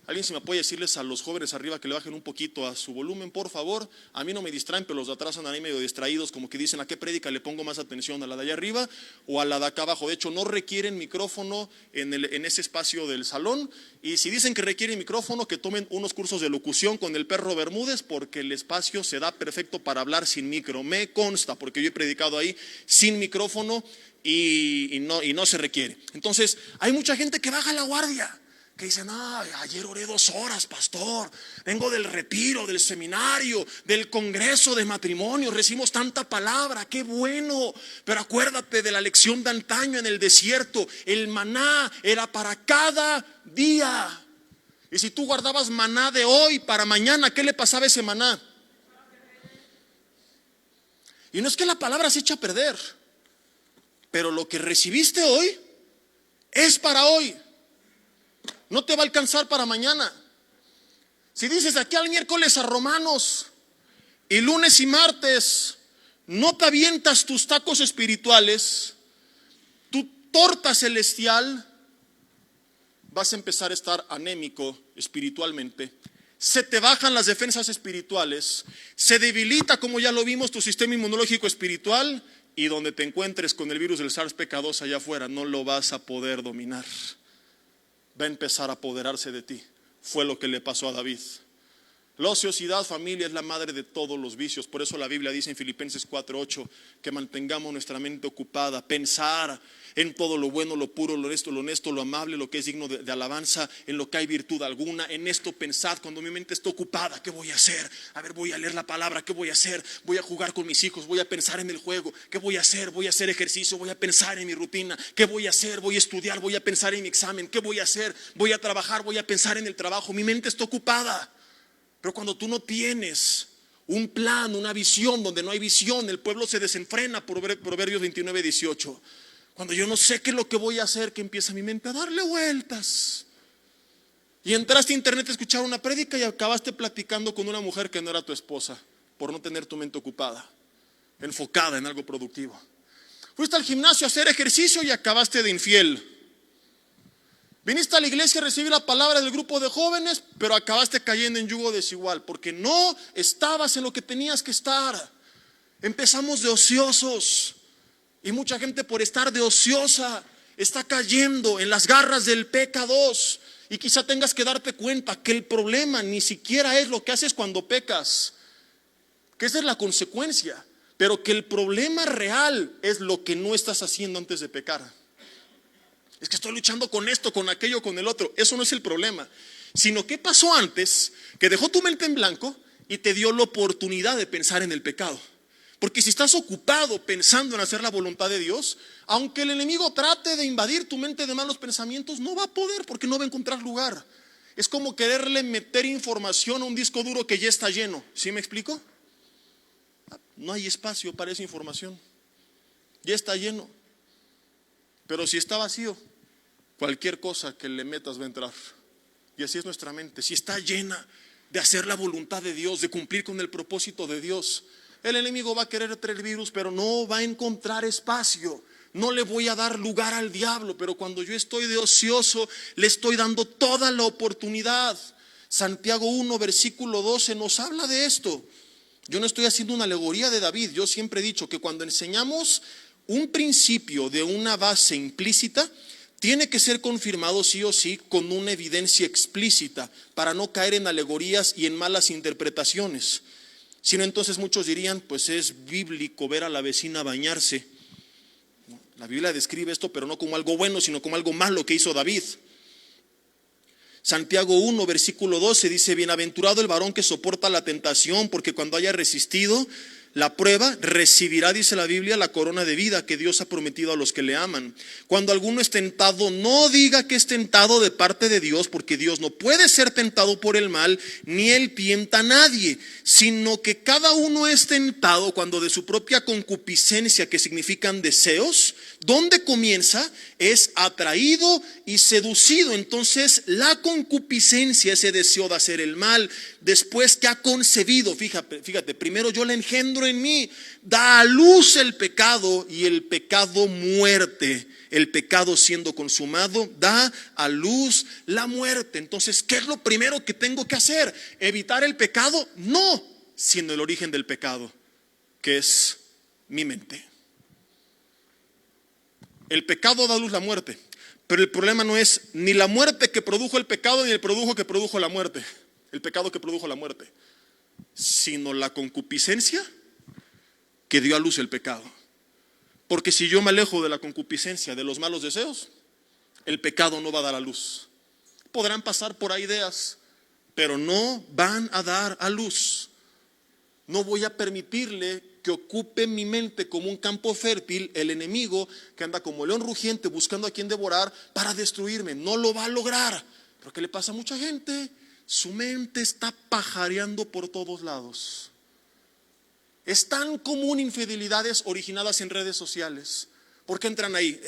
Alguien se me puede decirles a los jóvenes arriba que le bajen un poquito a su volumen, por favor. A mí no me distraen, pero los de atrás andan ahí medio distraídos, como que dicen, ¿a qué prédica le pongo más atención? ¿A la de allá arriba o a la de acá abajo? De hecho, no requieren micrófono en ese espacio del salón. Y si dicen que requieren micrófono, que tomen unos cursos de locución con el perro Bermúdez, porque el espacio se da perfecto para hablar sin micro. Me consta, porque yo he predicado ahí sin micrófono y no se requiere. Entonces, hay mucha gente que baja la guardia, que dicen, ayer oré 2 horas, pastor, vengo del retiro, del seminario, del congreso de matrimonio, recibimos tanta palabra, qué bueno, pero acuérdate de la lección de antaño en el desierto, el maná era para cada día, y si tú guardabas maná de hoy para mañana, ¿qué le pasaba a ese maná? Y no es que la palabra se echa a perder, pero lo que recibiste hoy es para hoy. No te va a alcanzar para mañana. Si dices aquí al miércoles a Romanos y lunes y martes no te avientas tus tacos espirituales, tu torta celestial, vas a empezar a estar anémico espiritualmente. Se te bajan las defensas espirituales, se debilita, como ya lo vimos, tu sistema inmunológico espiritual, y donde te encuentres con el virus del SARS-CoV-2 allá afuera, no lo vas a poder dominar. Va a empezar a apoderarse de ti. Fue lo que le pasó a David. La ociosidad, familia, es la madre de todos los vicios. Por eso la Biblia dice en Filipenses 4:8 que mantengamos nuestra mente ocupada, pensar en todo lo bueno, lo puro, lo honesto, lo amable, lo que es digno de alabanza, en lo que hay virtud alguna. En esto pensad. Cuando mi mente está ocupada, ¿qué voy a hacer? A ver, voy a leer la palabra, ¿qué voy a hacer? Voy a jugar con mis hijos, voy a pensar en el juego, ¿qué voy a hacer? Voy a hacer ejercicio, voy a pensar en mi rutina, ¿qué voy a hacer? Voy a estudiar, voy a pensar en mi examen, ¿qué voy a hacer? Voy a trabajar, voy a pensar en el trabajo. Mi mente está ocupada. Pero cuando tú no tienes un plan, una visión, donde no hay visión, el pueblo se desenfrena, Proverbios 29:18. Cuando yo no sé qué es lo que voy a hacer, que empieza mi mente a darle vueltas. Y entraste a internet a escuchar una prédica y acabaste platicando con una mujer que no era tu esposa, por no tener tu mente ocupada, enfocada en algo productivo. Fuiste al gimnasio a hacer ejercicio y acabaste de infiel. Viniste a la iglesia a recibir la palabra del grupo de jóvenes, pero acabaste cayendo en yugo desigual, porque no estabas en lo que tenías que estar. Empezamos de ociosos, y mucha gente por estar de ociosa está cayendo en las garras del pecado. Y quizá tengas que darte cuenta que el problema ni siquiera es lo que haces cuando pecas, que esa es la consecuencia, pero que el problema real es lo que no estás haciendo antes de pecar. Es que estoy luchando con esto, con aquello, con el otro. Eso no es el problema, sino qué pasó antes que dejó tu mente en blanco y te dio la oportunidad de pensar en el pecado. Porque si estás ocupado pensando en hacer la voluntad de Dios, aunque el enemigo trate de invadir tu mente de malos pensamientos, no va a poder, porque no va a encontrar lugar. Es como quererle meter información a un disco duro que ya está lleno. ¿Sí me explico? No hay espacio para esa información. Ya está lleno. Pero si está vacío, cualquier cosa que le metas va a entrar. Y así es nuestra mente. Si está llena de hacer la voluntad de Dios, de cumplir con el propósito de Dios, el enemigo va a querer traer virus, pero no va a encontrar espacio. No le voy a dar lugar al diablo, pero cuando yo estoy de ocioso, le estoy dando toda la oportunidad. Santiago 1, versículo 12 nos habla de esto. Yo no estoy haciendo una alegoría de David. Yo siempre he dicho que cuando enseñamos un principio de una base implícita, tiene que ser confirmado sí o sí con una evidencia explícita, para no caer en alegorías y en malas interpretaciones. Si no, entonces muchos dirían, pues es bíblico ver a la vecina bañarse. La Biblia describe esto, pero no como algo bueno, sino como algo malo que hizo David. Santiago 1, versículo 12 dice: bienaventurado el varón que soporta la tentación, porque cuando haya resistido la prueba, recibirá, dice la Biblia, la corona de vida que Dios ha prometido a los que le aman. Cuando alguno es tentado, no diga que es tentado de parte de Dios, porque Dios no puede ser tentado por el mal, ni él tienta a nadie, sino que cada uno es tentado cuando de su propia concupiscencia, que significan deseos, donde comienza, es atraído y seducido. Entonces la concupiscencia, ese deseo de hacer el mal, después que ha concebido, fíjate, primero yo la engendro en mí, da a luz el pecado, y el pecado muerte. El pecado siendo consumado da a luz la muerte. Entonces, ¿qué es lo primero que tengo que hacer? ¿Evitar el pecado? No, sino el origen del pecado, que es mi mente. El pecado da a luz la muerte, pero el problema no es ni la muerte que produjo el pecado, ni el produjo que produjo la muerte, el pecado que produjo la muerte, sino la concupiscencia que dio a luz el pecado. Porque si yo me alejo de la concupiscencia, de los malos deseos, el pecado no va a dar a luz. Podrán pasar por ahí ideas, pero no van a dar a luz. No voy a permitirle que ocupe mi mente como un campo fértil el enemigo que anda como león rugiente buscando a quien devorar para destruirme. No lo va a lograr. Pero ¿qué le pasa a mucha gente? Su mente está pajareando por todos lados. Es tan común infidelidades originadas en redes sociales. ¿Por qué entran ahí?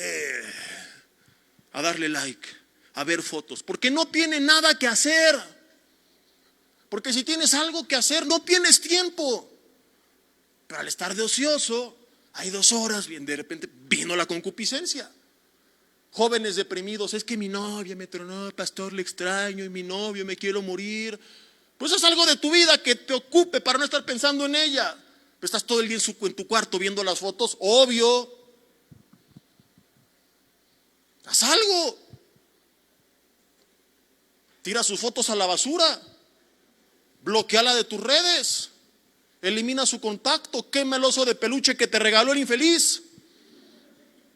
A darle like, a ver fotos. Porque no tiene nada que hacer. Porque si tienes algo que hacer, no tienes tiempo. Pero al estar de ocioso, hay 2 horas, bien, de repente vino la concupiscencia. Jóvenes deprimidos: es que mi novia me tronó, pastor, le extraño, y mi novio, me quiero morir. Pues es algo de tu vida que te ocupe para no estar pensando en ella. Estás todo el día en tu cuarto viendo las fotos, obvio. Haz algo. Tira sus fotos a la basura. Bloqueala de tus redes. Elimina su contacto. Quema el oso de peluche que te regaló el infeliz.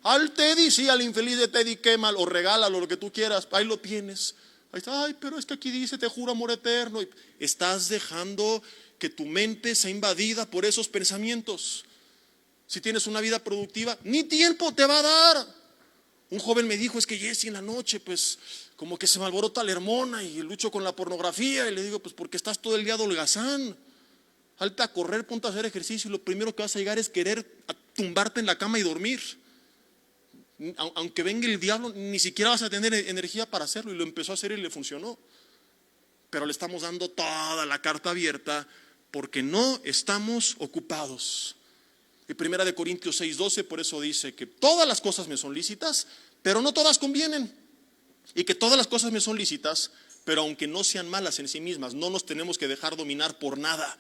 Al Teddy, sí, al infeliz de Teddy, quémalo o regálalo, lo que tú quieras. Ahí lo tienes. Ahí está. Ay, pero es que aquí dice: te juro amor eterno. Estás dejando que tu mente sea invadida por esos pensamientos. Si tienes una vida productiva, ni tiempo te va a dar. Un joven me dijo: es que Jesse, en la noche pues como que se me alborota la hormona y lucho con la pornografía. Y le digo: pues porque estás todo el día holgazán. Salte a correr, ponte a hacer ejercicio, y lo primero que vas a llegar es querer tumbarte en la cama y dormir. Aunque venga el diablo, ni siquiera vas a tener energía para hacerlo. Y lo empezó a hacer y le funcionó. Pero le estamos dando toda la carta abierta porque no estamos ocupados. Y 1 Corintios 6:12 por eso dice que todas las cosas me son lícitas, pero no todas convienen. y que todas las cosas me son lícitas, pero aunque no sean malas en sí mismas, no nos tenemos que dejar dominar por nada,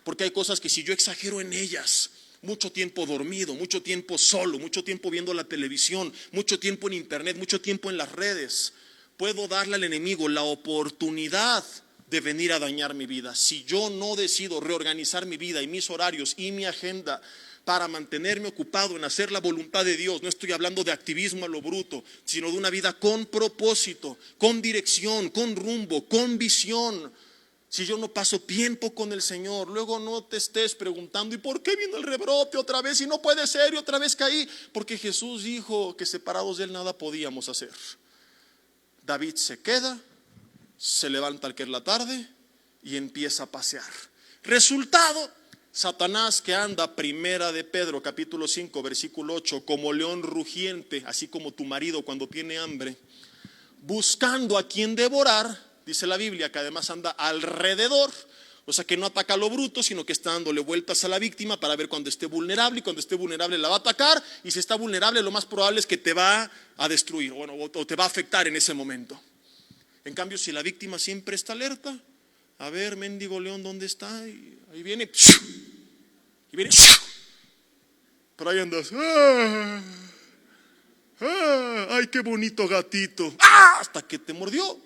porque hay cosas que si yo exagero en ellas, mucho tiempo dormido, mucho tiempo solo, mucho tiempo viendo la televisión, mucho tiempo en internet, mucho tiempo en las redes, puedo darle al enemigo la oportunidad de venir a dañar mi vida. Si yo no decido reorganizar mi vida y mis horarios y mi agenda para mantenerme ocupado en hacer la voluntad de Dios, no estoy hablando de activismo a lo bruto, sino de una vida con propósito, con dirección, con rumbo, con visión. Si yo no paso tiempo con el Señor, luego no te estés preguntando, ¿y por qué vino el rebrote otra vez? Y no puede ser, y otra vez caí. Porque Jesús dijo que separados de Él nada podíamos hacer. David se queda, se levanta al que es la tarde y empieza a pasear. Resultado, Satanás, que anda, primera de Pedro capítulo 5 versículo 8, como león rugiente, así como tu marido cuando tiene hambre, buscando a quien devorar. Dice la Biblia que además anda alrededor, o sea que no ataca a lo bruto, sino que está dándole vueltas a la víctima para ver cuando esté vulnerable, y cuando esté vulnerable la va a atacar, y si está vulnerable lo más probable es que te va a destruir, o te va a afectar en ese momento. En cambio, si la víctima siempre está alerta, a ver, mendigo león, ¿dónde está? Y ahí viene, y viene, pero ahí andas, ay, qué bonito gatito, hasta que te mordió.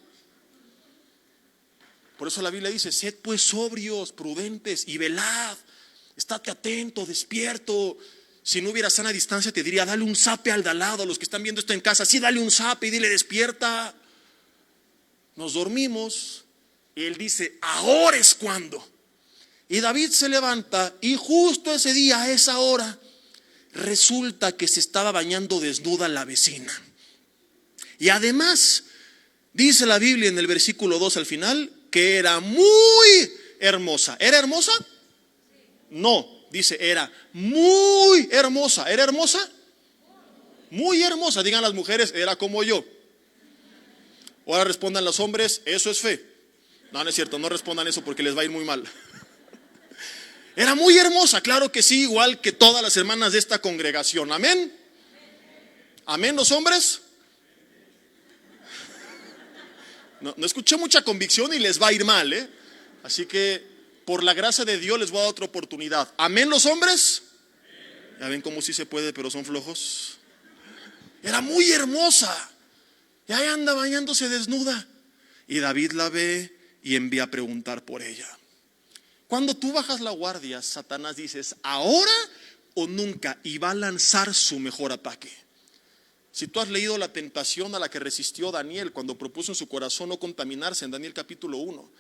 Por eso la Biblia dice, sed pues sobrios, prudentes y velad, estate atento, despierto. Si no hubiera sana distancia te diría, dale un zape al de al lado, a los que están viendo esto en casa, sí, dale un zape y dile, despierta. Nos dormimos y él dice, ahora es cuando. Y David se levanta y justo ese día, a esa hora, resulta que se estaba bañando desnuda la vecina. Y además, dice la Biblia en el versículo 2 al final, que era muy hermosa. ¿Era hermosa? No, dice era muy hermosa. ¿Era hermosa? Muy hermosa. Digan las mujeres, era como yo. Ahora respondan los hombres, eso es fe. No, no es cierto, no respondan eso porque les va a ir muy mal. Era muy hermosa, claro que sí, igual que todas las hermanas de esta congregación. Amén. Amén, los hombres. No escuché mucha convicción y les va a ir mal, ¿eh? Así que por la gracia de Dios les voy a dar otra oportunidad. Amén, los hombres. Ya ven cómo sí se puede, pero son flojos. Era muy hermosa y ahí anda bañándose desnuda. Y David la ve y envía a preguntar por ella. Cuando tú bajas la guardia, Satanás dices, ahora o nunca, y va a lanzar su mejor ataque. Si tú has leído la tentación a la que resistió Daniel cuando propuso en su corazón no contaminarse, en Daniel capítulo 1,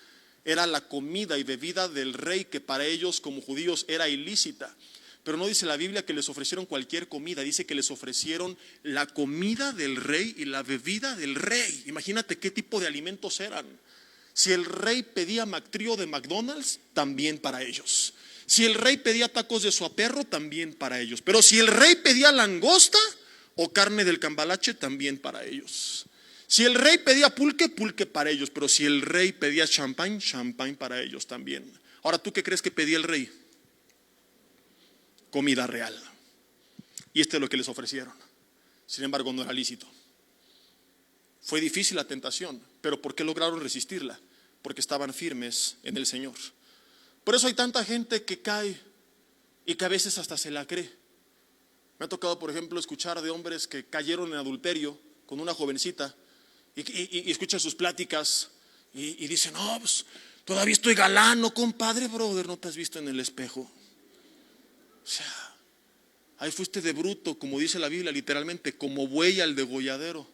era la comida y bebida del rey, que para ellos como judíos era ilícita. Pero no dice la Biblia que les ofrecieron cualquier comida, dice que les ofrecieron la comida del rey y la bebida del rey. Imagínate qué tipo de alimentos eran. Si el rey pedía McTrio de McDonald's, también para ellos. Si el rey pedía tacos de suaperro, también para ellos. Pero si el rey pedía langosta o carne del cambalache, también para ellos. Si el rey pedía pulque, pulque para ellos. Pero si el rey pedía champán, champán para ellos también. Ahora, ¿tú qué crees que pedía el rey? Comida real. Y esto es lo que les ofrecieron. Sin embargo, no era lícito. Fue difícil la tentación, pero ¿por qué lograron resistirla? Porque estaban firmes en el Señor. Por eso hay tanta gente que cae y que a veces hasta se la cree. Me ha tocado, por ejemplo, escuchar de hombres que cayeron en adulterio con una jovencita y escuchan sus pláticas y dicen, no, pues todavía estoy galán, no, compadre, brother, no te has visto en el espejo. O sea, ahí fuiste de bruto, como dice la Biblia, literalmente, como buey al degolladero,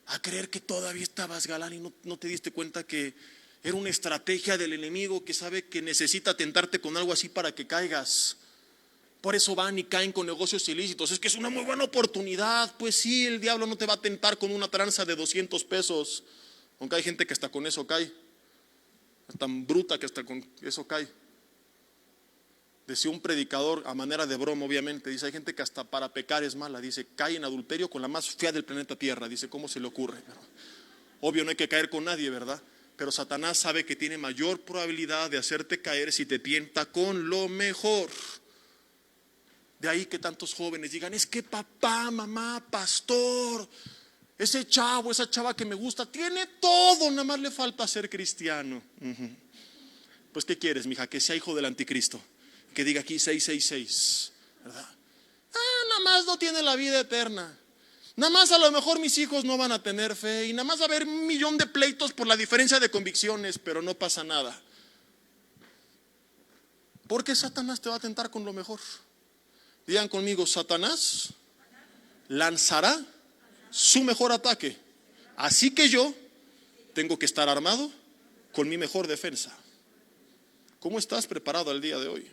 a creer que todavía estabas galán y no te diste cuenta que era una estrategia del enemigo que sabe que necesita tentarte con algo así para que caigas. Por eso van y caen con negocios ilícitos. Es que es una muy buena oportunidad. Pues sí, el diablo no te va a tentar con una tranza de 200 pesos. Aunque hay gente que hasta con eso cae. Es tan bruta que hasta con eso cae. Decía un predicador a manera de broma, obviamente. Dice, hay gente que hasta para pecar es mala. Dice, cae en adulterio con la más fea del planeta Tierra. Dice, ¿cómo se le ocurre? Obvio, no hay que caer con nadie, ¿verdad? Pero Satanás sabe que tiene mayor probabilidad de hacerte caer si te tienta con lo mejor. De ahí que tantos jóvenes digan, es que papá, mamá, pastor, ese chavo, esa chava que me gusta, tiene todo, nada más le falta ser cristiano. Pues ¿qué quieres, mija? Que sea hijo del anticristo, que diga aquí 666, ¿verdad? Nada más no tiene la vida eterna. Nada más a lo mejor mis hijos no van a tener fe y nada más va a haber 1,000,000 de pleitos por la diferencia de convicciones, pero no pasa nada. Porque Satanás te va a tentar con lo mejor. Digan conmigo, Satanás lanzará su mejor ataque. Así que yo tengo que estar armado con mi mejor defensa. ¿Cómo estás preparado al día de hoy?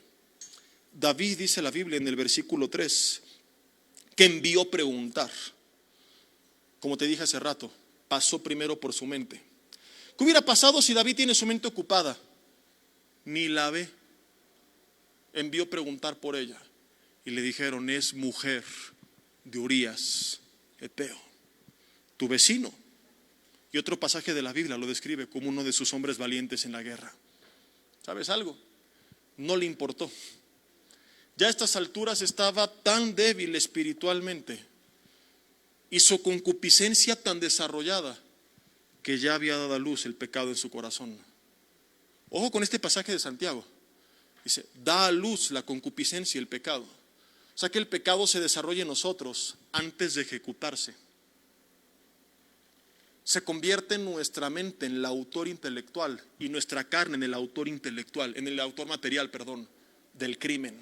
David dice la Biblia en el versículo 3 que envió preguntar. Como te dije hace rato, pasó primero por su mente. ¿Qué hubiera pasado si David tiene su mente ocupada? Ni la ve. Envió preguntar por ella y le dijeron, es mujer de Urías Eteo, tu vecino. Y otro pasaje de la Biblia lo describe como uno de sus hombres valientes en la guerra. ¿Sabes algo? No le importó. Ya a estas alturas estaba tan débil espiritualmente y su concupiscencia tan desarrollada que ya había dado a luz el pecado en su corazón. Ojo con este pasaje de Santiago. Dice, da a luz la concupiscencia y el pecado. O sea que el pecado se desarrolla en nosotros antes de ejecutarse. Se convierte en nuestra mente en el autor intelectual y nuestra carne en el autor intelectual, en el autor material, del crimen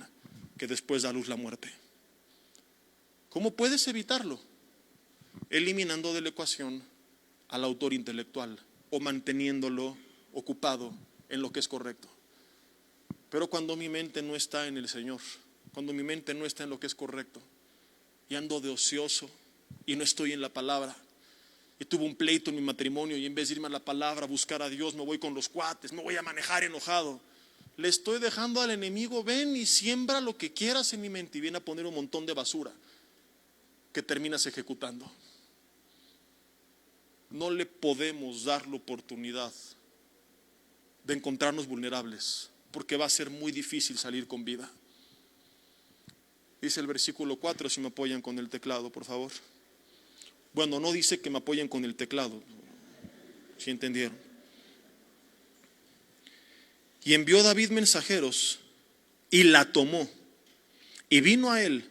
que después da a luz la muerte. ¿Cómo puedes evitarlo? Eliminando de la ecuación al autor intelectual o manteniéndolo ocupado en lo que es correcto. Pero cuando mi mente no está en el Señor, cuando mi mente no está en lo que es correcto y ando de ocioso y no estoy en la palabra, y tuve un pleito en mi matrimonio y en vez de irme a la palabra a buscar a Dios me voy con los cuates, me voy a manejar enojado, le estoy dejando al enemigo, ven y siembra lo que quieras en mi mente y viene a poner un montón de basura que terminas ejecutando. No le podemos dar la oportunidad de encontrarnos vulnerables, porque va a ser muy difícil salir con vida. Dice el versículo 4, si me apoyan con el teclado, por favor. Bueno, no dice que me apoyen con el teclado, ¿sí entendieron? Y envió David mensajeros y la tomó y vino a él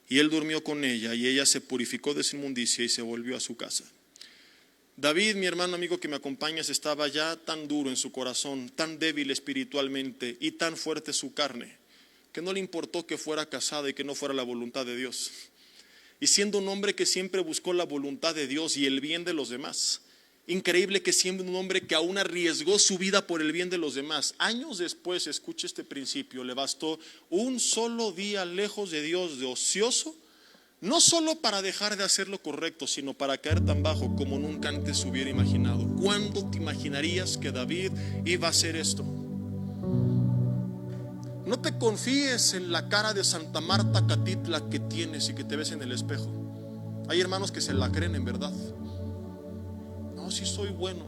y él durmió con ella y ella se purificó de su inmundicia y se volvió a su casa. David, mi hermano amigo que me acompañas, estaba ya tan duro en su corazón, tan débil espiritualmente y tan fuerte su carne, que no le importó que fuera casada y que no fuera la voluntad de Dios. Y siendo un hombre que siempre buscó la voluntad de Dios y el bien de los demás, increíble que siendo un hombre que aún arriesgó su vida por el bien de los demás, años después, escuche este principio, le bastó un solo día lejos de Dios de ocioso, no solo para dejar de hacer lo correcto, sino para caer tan bajo como nunca antes hubiera imaginado. ¿Cuándo te imaginarías que David iba a hacer esto? No te confíes en la cara de Santa Marta Catitla que tienes y que te ves en el espejo. Hay hermanos que se la creen en verdad. No, sí soy bueno.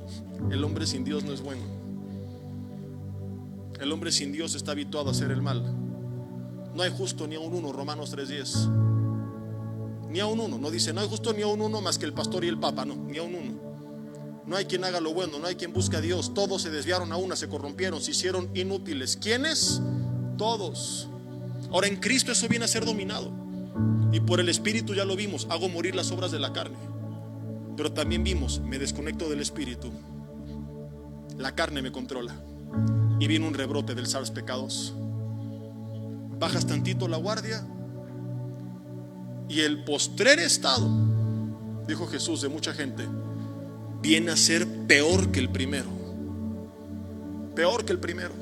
El hombre sin Dios no es bueno. El hombre sin Dios está habituado a hacer el mal. No hay justo ni a un uno, Romanos 3:10. Ni a un uno, no dice, no hay justo ni a un uno más que el pastor y el papa, no, ni a un uno. No hay quien haga lo bueno, no hay quien busque a Dios. Todos se desviaron a una, se corrompieron, se hicieron inútiles. ¿Quiénes? Todos. Ahora en Cristo eso viene a ser dominado. Y por el Espíritu ya lo vimos, hago morir las obras de la carne. Pero también vimos, me desconecto del Espíritu, la carne me controla y viene un rebrote del SARS pecados. Bajas tantito la guardia y el postrer estado, dijo Jesús, de mucha gente viene a ser peor que el primero. Peor que el primero.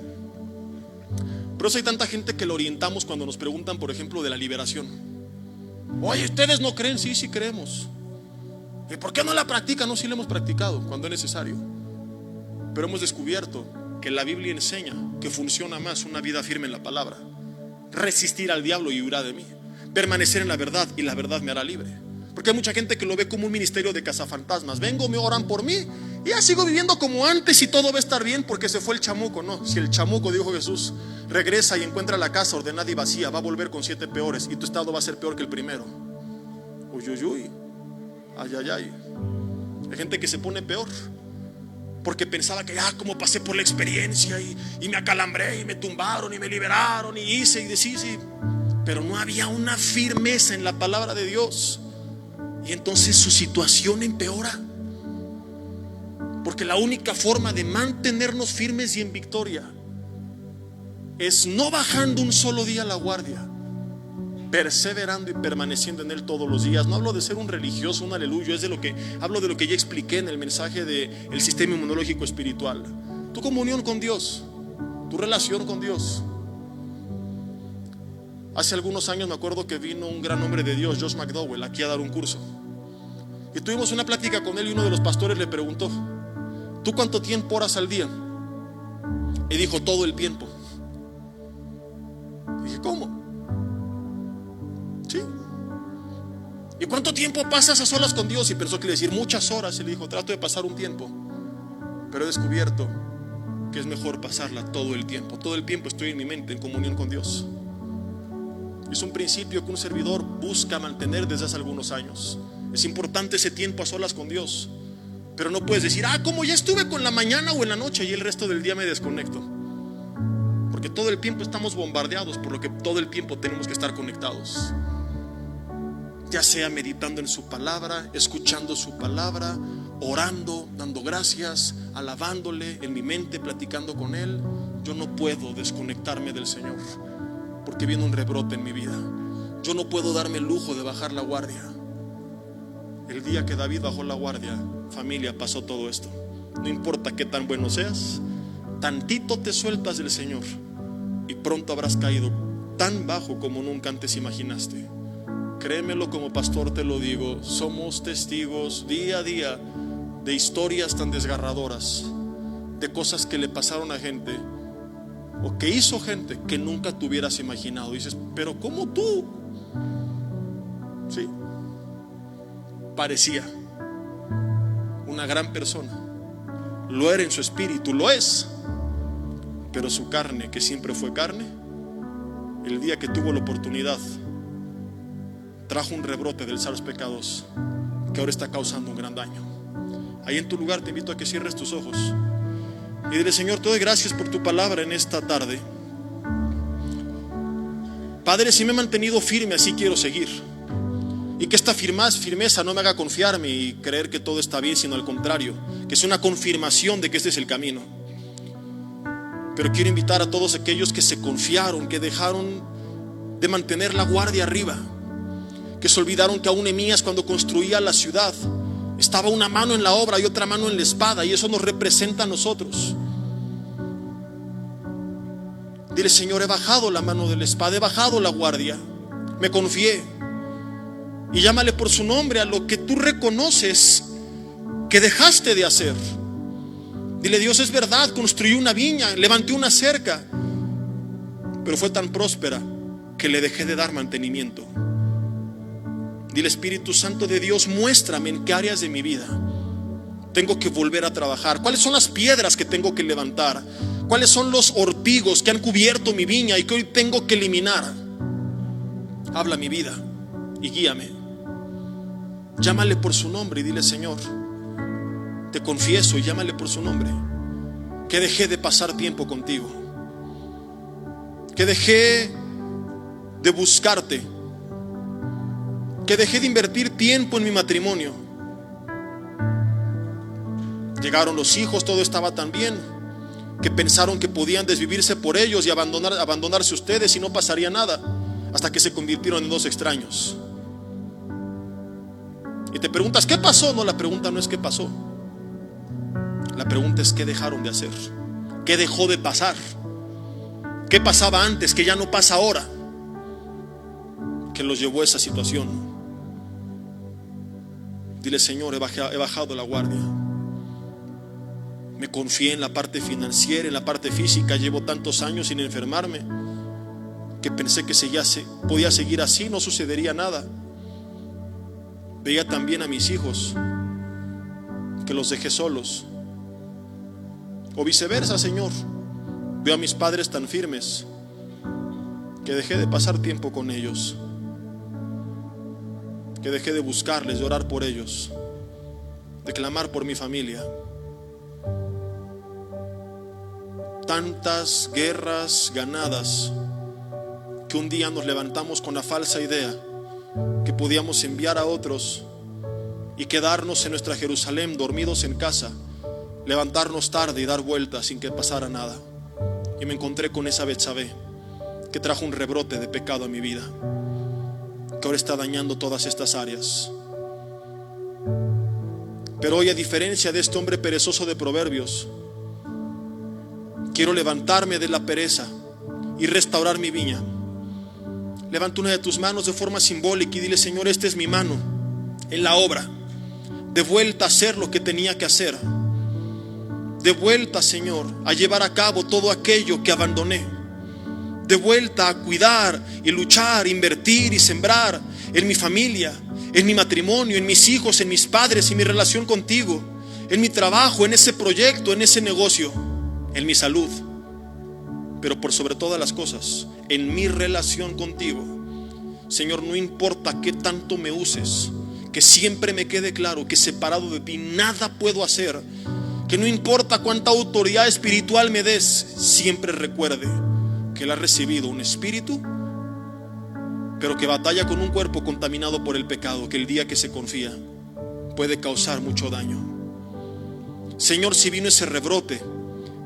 Por eso hay tanta gente que lo orientamos cuando nos preguntan, por ejemplo, de la liberación. Oye, ¿ustedes no creen? Sí, sí creemos. ¿Y por qué no la practican? No, sí la hemos practicado cuando es necesario. Pero hemos descubierto que la Biblia enseña que funciona más una vida firme en la palabra. Resistir al diablo y huirá de mí. Permanecer en la verdad y la verdad me hará libre. Porque hay mucha gente que lo ve como un ministerio de cazafantasmas. Vengo, me oran por mí y ya sigo viviendo como antes y todo va a estar bien porque se fue el chamuco. No, si el chamuco, dijo Jesús, regresa y encuentra la casa ordenada y vacía, va a volver con 7 peores y tu estado va a ser peor que el primero. Uy, uy, uy. Ay, ay, ay. Hay gente que se pone peor porque pensaba que como pasé por la experiencia y me acalambré y me tumbaron y me liberaron y hice y deshice, pero no había una firmeza en la palabra de Dios, y entonces su situación empeora. Porque la única forma de mantenernos firmes y en victoria es no bajando un solo día la guardia, perseverando y permaneciendo en Él todos los días. No hablo de ser un religioso, un aleluyo, hablo de lo que ya expliqué en el mensaje del sistema inmunológico espiritual. Tu comunión con Dios, tu relación con Dios. Hace algunos años me acuerdo que vino un gran hombre de Dios, Josh McDowell, aquí a dar un curso, y tuvimos una plática con él, y uno de los pastores le preguntó: ¿tú cuánto tiempo oras al día? Y dijo: todo el tiempo. Y dije: ¿cómo? Sí. ¿Y cuánto tiempo pasas a solas con Dios? Y pensó que le decir muchas horas. Y le dijo: trato de pasar un tiempo, pero he descubierto que es mejor pasarla todo el tiempo. Todo el tiempo estoy en mi mente en comunión con Dios. Es un principio que un servidor busca mantener desde hace algunos años. Es importante ese tiempo a solas con Dios, pero no puedes decir: como ya estuve con la mañana o en la noche y el resto del día me desconecto. Porque todo el tiempo estamos bombardeados, por lo que todo el tiempo tenemos que estar conectados, ya sea meditando en su palabra, escuchando su palabra, orando, dando gracias, alabándole en mi mente, platicando con Él. Yo no puedo desconectarme del Señor, porque viene un rebrote en mi vida. Yo no puedo darme el lujo de bajar la guardia. El día que David bajó la guardia, familia, pasó todo esto. No importa qué tan bueno seas, tantito te sueltas del Señor y pronto habrás caído tan bajo como nunca antes imaginaste. Créemelo, como pastor te lo digo, somos testigos día a día de historias tan desgarradoras, de cosas que le pasaron a gente o que hizo gente que nunca te hubieras imaginado. Dices: pero ¿cómo tú? Sí, parecía una gran persona, lo era en su espíritu, lo es, pero su carne, que siempre fue carne, el día que tuvo la oportunidad, trajo un rebrote del SARS-CoV-2 que ahora está causando un gran daño. Ahí en tu lugar te invito a que cierres tus ojos y dile: Señor, te doy gracias por tu palabra en esta tarde. Padre, si me he mantenido firme, así quiero seguir. Y que esta firmeza no me haga confiarme y creer que todo está bien, sino al contrario, que es una confirmación de que este es el camino. Pero quiero invitar a todos aquellos que se confiaron, que dejaron de mantener la guardia arriba, que se olvidaron que aún Nehemías, cuando construía la ciudad, estaba una mano en la obra y otra mano en la espada, y eso nos representa a nosotros. Dile: Señor, he bajado la mano de la espada, he bajado la guardia, me confié. Y llámale por su nombre a lo que tú reconoces que dejaste de hacer. Dile: Dios, es verdad, construí una viña, levanté una cerca, pero fue tan próspera que le dejé de dar mantenimiento. Dile: Espíritu Santo de Dios, muéstrame en qué áreas de mi vida tengo que volver a trabajar. ¿Cuáles son las piedras que tengo que levantar? ¿Cuáles son los ortigos que han cubierto mi viña y que hoy tengo que eliminar? Habla mi vida y guíame. Llámale por su nombre y dile: Señor, te confieso, y llámale por su nombre, que dejé de pasar tiempo contigo, que dejé de buscarte, que dejé de invertir tiempo en mi matrimonio. Llegaron los hijos, todo estaba tan bien, que pensaron que podían desvivirse por ellos y abandonarse ustedes y no pasaría nada, hasta que se convirtieron en dos extraños. Y te preguntas: ¿qué pasó? No, la pregunta no es qué pasó. La pregunta es: ¿qué dejaron de hacer? ¿Qué dejó de pasar? ¿Qué pasaba antes que ya no pasa ahora, que los llevó a esa situación? Dile: Señor, he bajado la guardia. Me confié en la parte financiera, en la parte física. Llevo tantos años sin enfermarme que pensé que podía seguir así, no sucedería nada. Veía también a mis hijos que los dejé solos, o viceversa, Señor. Veo a mis padres tan firmes que dejé de pasar tiempo con ellos, que dejé de buscarles, de orar por ellos, de clamar por mi familia. Tantas guerras ganadas que un día nos levantamos con la falsa idea que podíamos enviar a otros y quedarnos en nuestra Jerusalén dormidos en casa, levantarnos tarde y dar vueltas sin que pasara nada. Y me encontré con esa Betsabé que trajo un rebrote de pecado a mi vida, que ahora está dañando todas estas áreas. Pero hoy, a diferencia de este hombre perezoso de Proverbios, quiero levantarme de la pereza y restaurar mi viña. Levanta una de tus manos de forma simbólica y dile: Señor, esta es mi mano en la obra, de vuelta a hacer lo que tenía que hacer, de vuelta, Señor, a llevar a cabo todo aquello que abandoné, de vuelta a cuidar y luchar, invertir y sembrar en mi familia, en mi matrimonio, en mis hijos, en mis padres, en mi relación contigo, en mi trabajo, en ese proyecto, en ese negocio, en mi salud, pero por sobre todas las cosas, en mi relación contigo. Señor, no importa qué tanto me uses, que siempre me quede claro que separado de ti nada puedo hacer. Que no importa cuánta autoridad espiritual me des, siempre recuerde que Él ha recibido un espíritu, pero que batalla con un cuerpo contaminado por el pecado, que el día que se confía puede causar mucho daño. Señor, si vino ese rebrote,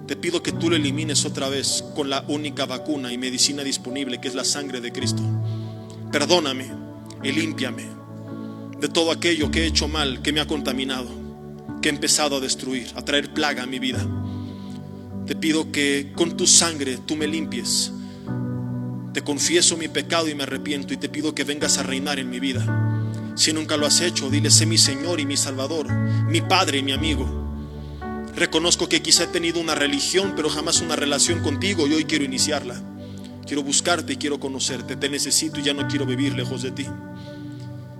te pido que tú lo elimines otra vez con la única vacuna y medicina disponible, que es la sangre de Cristo. Perdóname y límpiame de todo aquello que he hecho mal, que me ha contaminado, que he empezado a destruir, a traer plaga a mi vida. Te pido que con tu sangre tú me limpies. Te confieso mi pecado y me arrepiento, y te pido que vengas a reinar en mi vida. Si nunca lo has hecho, dile: sé mi Señor y mi Salvador, mi Padre y mi amigo. Reconozco que quizá he tenido una religión, pero jamás una relación contigo, y hoy quiero iniciarla. Quiero buscarte y quiero conocerte. Te necesito y ya no quiero vivir lejos de ti.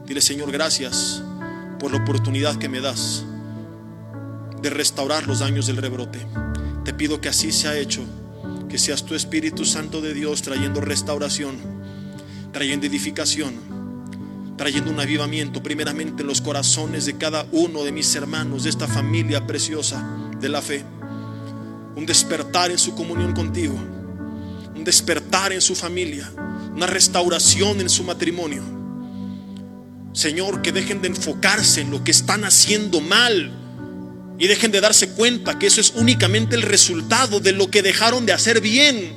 Dile: Señor, gracias por la oportunidad que me das de restaurar los daños del rebrote. Te pido que así sea hecho, que seas tu Espíritu Santo de Dios trayendo restauración, trayendo edificación, trayendo un avivamiento primeramente en los corazones de cada uno de mis hermanos, de esta familia preciosa de la fe. Un despertar en su comunión contigo, un despertar en su familia, una restauración en su matrimonio. Señor, que dejen de enfocarse en lo que están haciendo mal y dejen de darse cuenta que eso es únicamente el resultado de lo que dejaron de hacer bien.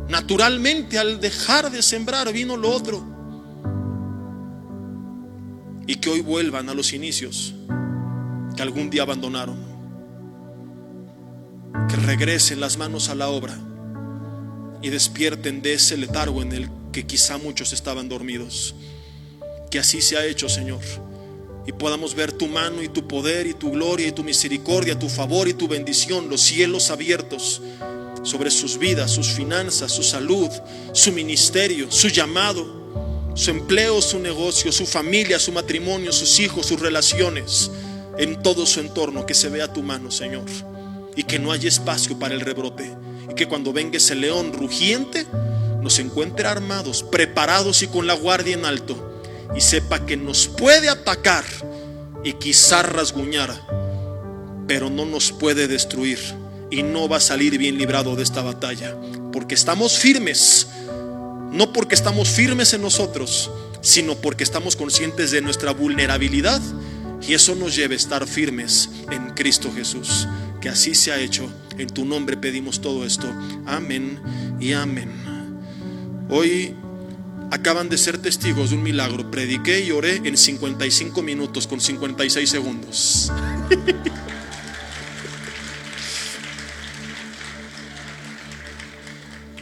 Naturalmente, al dejar de sembrar vino lo otro. Y que hoy vuelvan a los inicios que algún día abandonaron. Que regresen las manos a la obra y despierten de ese letargo en el que quizá muchos estaban dormidos. Que así sea hecho, Señor, y podamos ver tu mano y tu poder y tu gloria y tu misericordia, tu favor y tu bendición, los cielos abiertos sobre sus vidas, sus finanzas, su salud, su ministerio, su llamado, su empleo, su negocio, su familia, su matrimonio, sus hijos, sus relaciones, en todo su entorno. Que se vea tu mano, Señor, y que no haya espacio para el rebrote, y que cuando venga ese león rugiente nos encuentre armados, preparados y con la guardia en alto, y sepa que nos puede atacar y quizá rasguñar, pero no nos puede destruir, y no va a salir bien librado de esta batalla, porque estamos firmes. No porque estamos firmes en nosotros, sino porque estamos conscientes de nuestra vulnerabilidad, y eso nos lleva a estar firmes en Cristo Jesús. Que así sea hecho. En tu nombre pedimos todo esto. Amén y amén. Hoy acaban de ser testigos de un milagro. Prediqué y oré en 55 minutos con 56 segundos.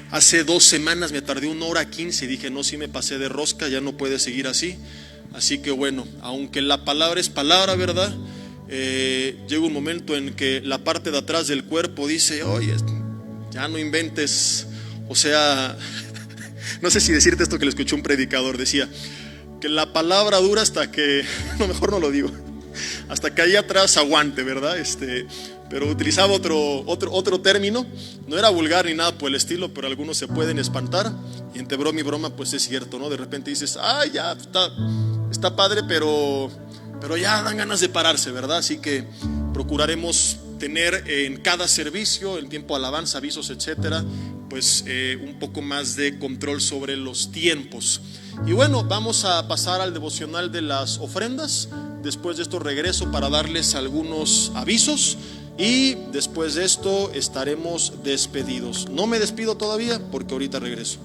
Hace 2 semanas me tardé 1 hora 15 y dije: no, si me pasé de rosca, ya no puede seguir así. Así que bueno, aunque la palabra es palabra, ¿verdad? Llega un momento en que la parte de atrás del cuerpo dice: oye, ya no inventes. O sea, no sé si decirte esto que le escuché un predicador. Decía que la palabra dura hasta que, no, mejor no lo digo, hasta que ahí atrás aguante, ¿verdad? Pero utilizaba otro término. No era vulgar ni nada por el estilo, pero algunos se pueden espantar. Y entre broma y broma, pues es cierto, ¿no? De repente dices: ya está padre, pero pero ya dan ganas de pararse, ¿verdad? Así que procuraremos tener en cada servicio, el tiempo de alabanza, avisos, etcétera, pues un poco más de control sobre los tiempos. Y bueno, vamos a pasar al devocional de las ofrendas. Después de esto regreso para darles algunos avisos y después de esto estaremos despedidos. No me despido todavía porque ahorita regreso.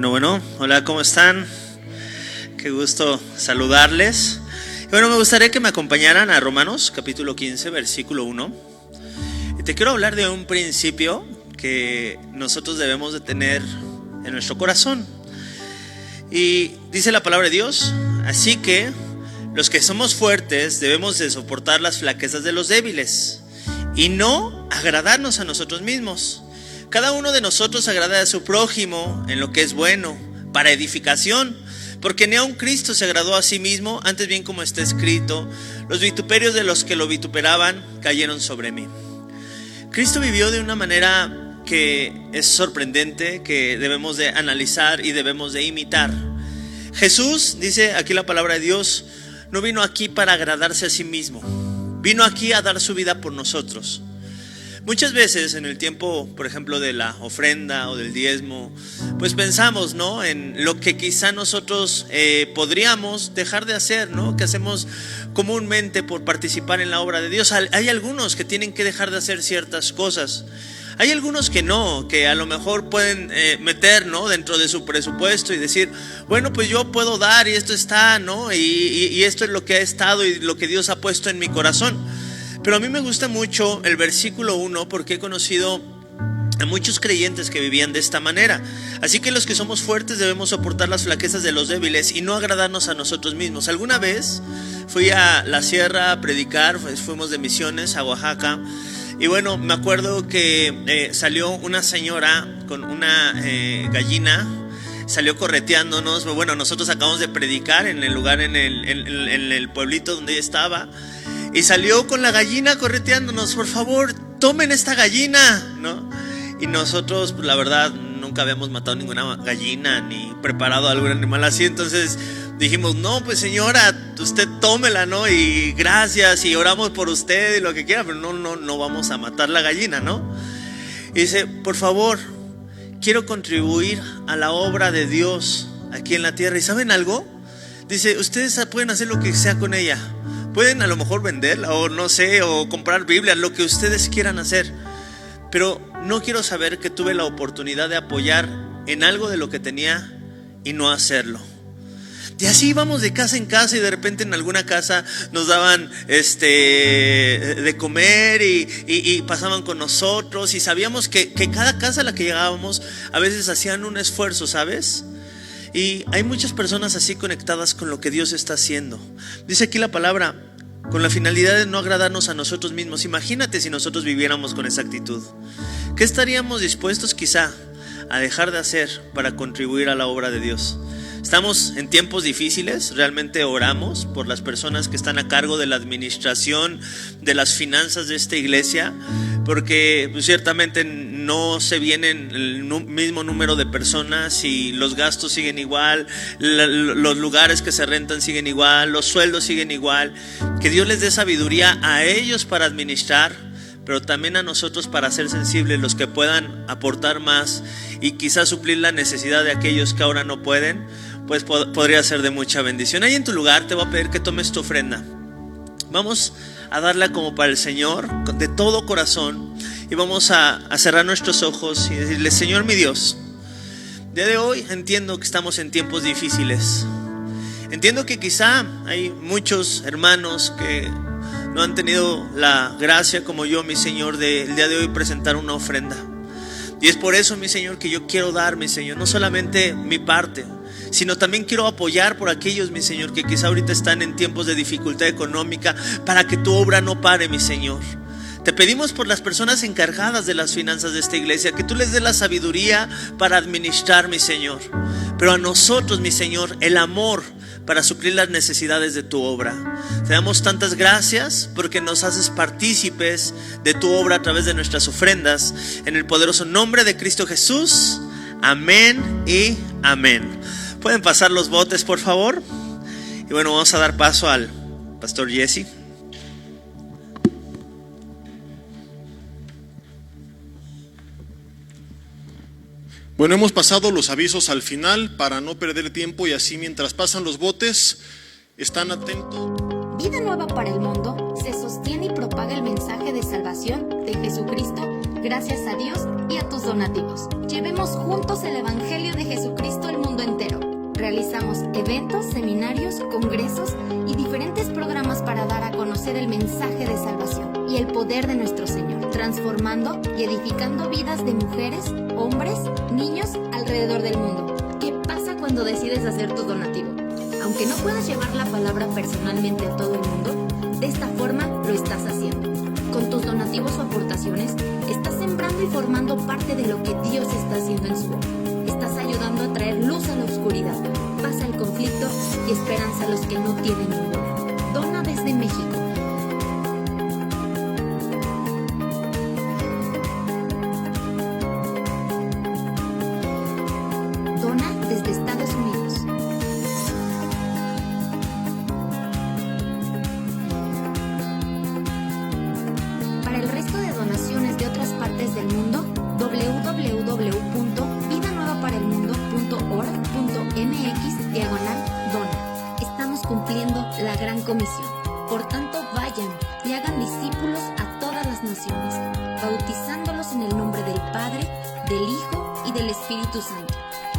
Bueno, hola, ¿cómo están? Qué gusto saludarles. Bueno, me gustaría que me acompañaran a Romanos capítulo 15, versículo 1. Y te quiero hablar de un principio que nosotros debemos de tener en nuestro corazón. Y dice la palabra de Dios: así que los que somos fuertes debemos de soportar las flaquezas de los débiles y no agradarnos a nosotros mismos. Cada uno de nosotros agrada a su prójimo en lo que es bueno, para edificación, porque ni aun Cristo se agradó a sí mismo, antes bien, como está escrito: los vituperios de los que lo vituperaban cayeron sobre mí. Cristo vivió de una manera que es sorprendente, que debemos de analizar y debemos de imitar. Jesús, dice aquí la palabra de Dios, no vino aquí para agradarse a sí mismo, vino aquí a dar su vida por nosotros. Muchas veces en el tiempo, por ejemplo, de la ofrenda o del diezmo, pues pensamos, ¿no?, en lo que quizá nosotros podríamos dejar de hacer, ¿no?, que hacemos comúnmente por participar en la obra de Dios. Hay algunos que tienen que dejar de hacer ciertas cosas. Hay algunos que no, que a lo mejor pueden meter, ¿no?, dentro de su presupuesto y decir: bueno, pues yo puedo dar y esto está, ¿no?, y esto es lo que ha estado y lo que Dios ha puesto en mi corazón. Pero a mí me gusta mucho el versículo 1 porque he conocido a muchos creyentes que vivían de esta manera. Así que los que somos fuertes debemos soportar las flaquezas de los débiles y no agradarnos a nosotros mismos. Alguna vez fui a la sierra a predicar, fuimos de misiones a Oaxaca. Y bueno, me acuerdo que salió una señora con una gallina, salió correteándonos. Bueno, nosotros acabamos de predicar en el lugar, en el pueblito donde ella estaba. Y salió con la gallina correteándonos: por favor, tomen esta gallina, ¿no? Y nosotros, pues, la verdad, nunca habíamos matado ninguna gallina ni preparado algún animal así. Entonces dijimos: no, pues señora, usted tómela, ¿no? Y gracias, y oramos por usted y lo que quiera, pero no vamos a matar la gallina, ¿no? Y dice: por favor, quiero contribuir a la obra de Dios aquí en la tierra. ¿Y saben algo? Dice: ustedes pueden hacer lo que sea con ella. Pueden a lo mejor venderla o no sé, o comprar Biblia, lo que ustedes quieran hacer. Pero no quiero saber que tuve la oportunidad de apoyar en algo de lo que tenía y no hacerlo. Y así íbamos de casa en casa y de repente en alguna casa nos daban de comer y pasaban con nosotros. Y sabíamos que cada casa a la que llegábamos a veces hacían un esfuerzo, ¿sabes? Y hay muchas personas así conectadas con lo que Dios está haciendo. Dice aquí la palabra: con la finalidad de no agradarnos a nosotros mismos. Imagínate si nosotros viviéramos con esa actitud. ¿Qué estaríamos dispuestos quizá a dejar de hacer para contribuir a la obra de Dios? Estamos en tiempos difíciles, realmente oramos por las personas que están a cargo de la administración de las finanzas de esta iglesia, porque pues, ciertamente no se vienen el mismo número de personas y los gastos siguen igual, los lugares que se rentan siguen igual, los sueldos siguen igual. Que Dios les dé sabiduría a ellos para administrar, pero también a nosotros para ser sensibles, los que puedan aportar más y quizás suplir la necesidad de aquellos que ahora no pueden, pues podría ser de mucha bendición. Ahí en tu lugar te voy a pedir que tomes tu ofrenda. Vamos a darla como para el Señor, de todo corazón, y vamos a cerrar nuestros ojos y decirle: Señor mi Dios, día de hoy entiendo que estamos en tiempos difíciles. Entiendo que quizá hay muchos hermanos que no han tenido la gracia como yo, mi Señor, de el día de hoy presentar una ofrenda. Y es por eso, mi Señor, que yo quiero dar, mi Señor, no solamente mi parte, sino también quiero apoyar por aquellos, mi Señor, que quizá ahorita están en tiempos de dificultad económica, para que tu obra no pare, mi Señor. Te pedimos por las personas encargadas de las finanzas de esta iglesia, que tú les des la sabiduría para administrar, mi Señor. pero a nosotros, mi Señor, el amor para suplir las necesidades de tu obra. Te damos tantas gracias porque nos haces partícipes de tu obra a través de nuestras ofrendas. En el poderoso nombre de Cristo Jesús. Amén y amén. ¿Pueden pasar los botes, por favor? Y bueno, vamos a dar paso al pastor Jesse. Bueno, hemos pasado los avisos al final para no perder tiempo, y así mientras pasan los botes, están atentos. Vida Nueva para el Mundo se sostiene y propaga el mensaje de salvación de Jesucristo gracias a Dios y a tus donativos. Llevemos juntos el Evangelio de Jesucristo al mundo entero. Realizamos eventos, seminarios, congresos y diferentes programas para dar a conocer el mensaje de salvación y el poder de nuestro Señor, transformando y edificando vidas de mujeres, hombres, niños alrededor del mundo. ¿Qué pasa cuando decides hacer tu donativo? Aunque no puedas llevar la palabra personalmente a todo el mundo, de esta forma lo estás haciendo. Con tus donativos o aportaciones, estás sembrando y formando parte de lo que Dios está haciendo en su obra. Estás ayudando a traer luz a la oscuridad, paz al conflicto y esperanza a los que no tienen ninguna. Dona desde México. Dona desde Estados Unidos. Para el resto de donaciones de otras partes del mundo, www.vidanuevaparelmundo.org.mx/dona. Estamos cumpliendo la gran comisión. Por tanto, vayan y hagan discípulos a todas las naciones, bautizándolos en el nombre del Padre, del Hijo y del Espíritu Santo,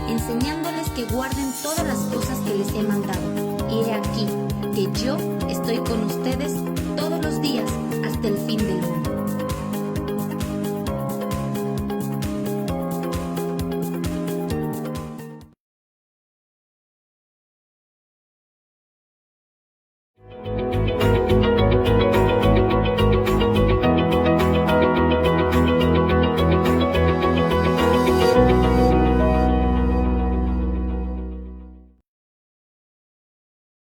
enseñándoles que guarden todas las cosas que les he mandado. Y he aquí que yo estoy con ustedes todos los días hasta el fin del mundo.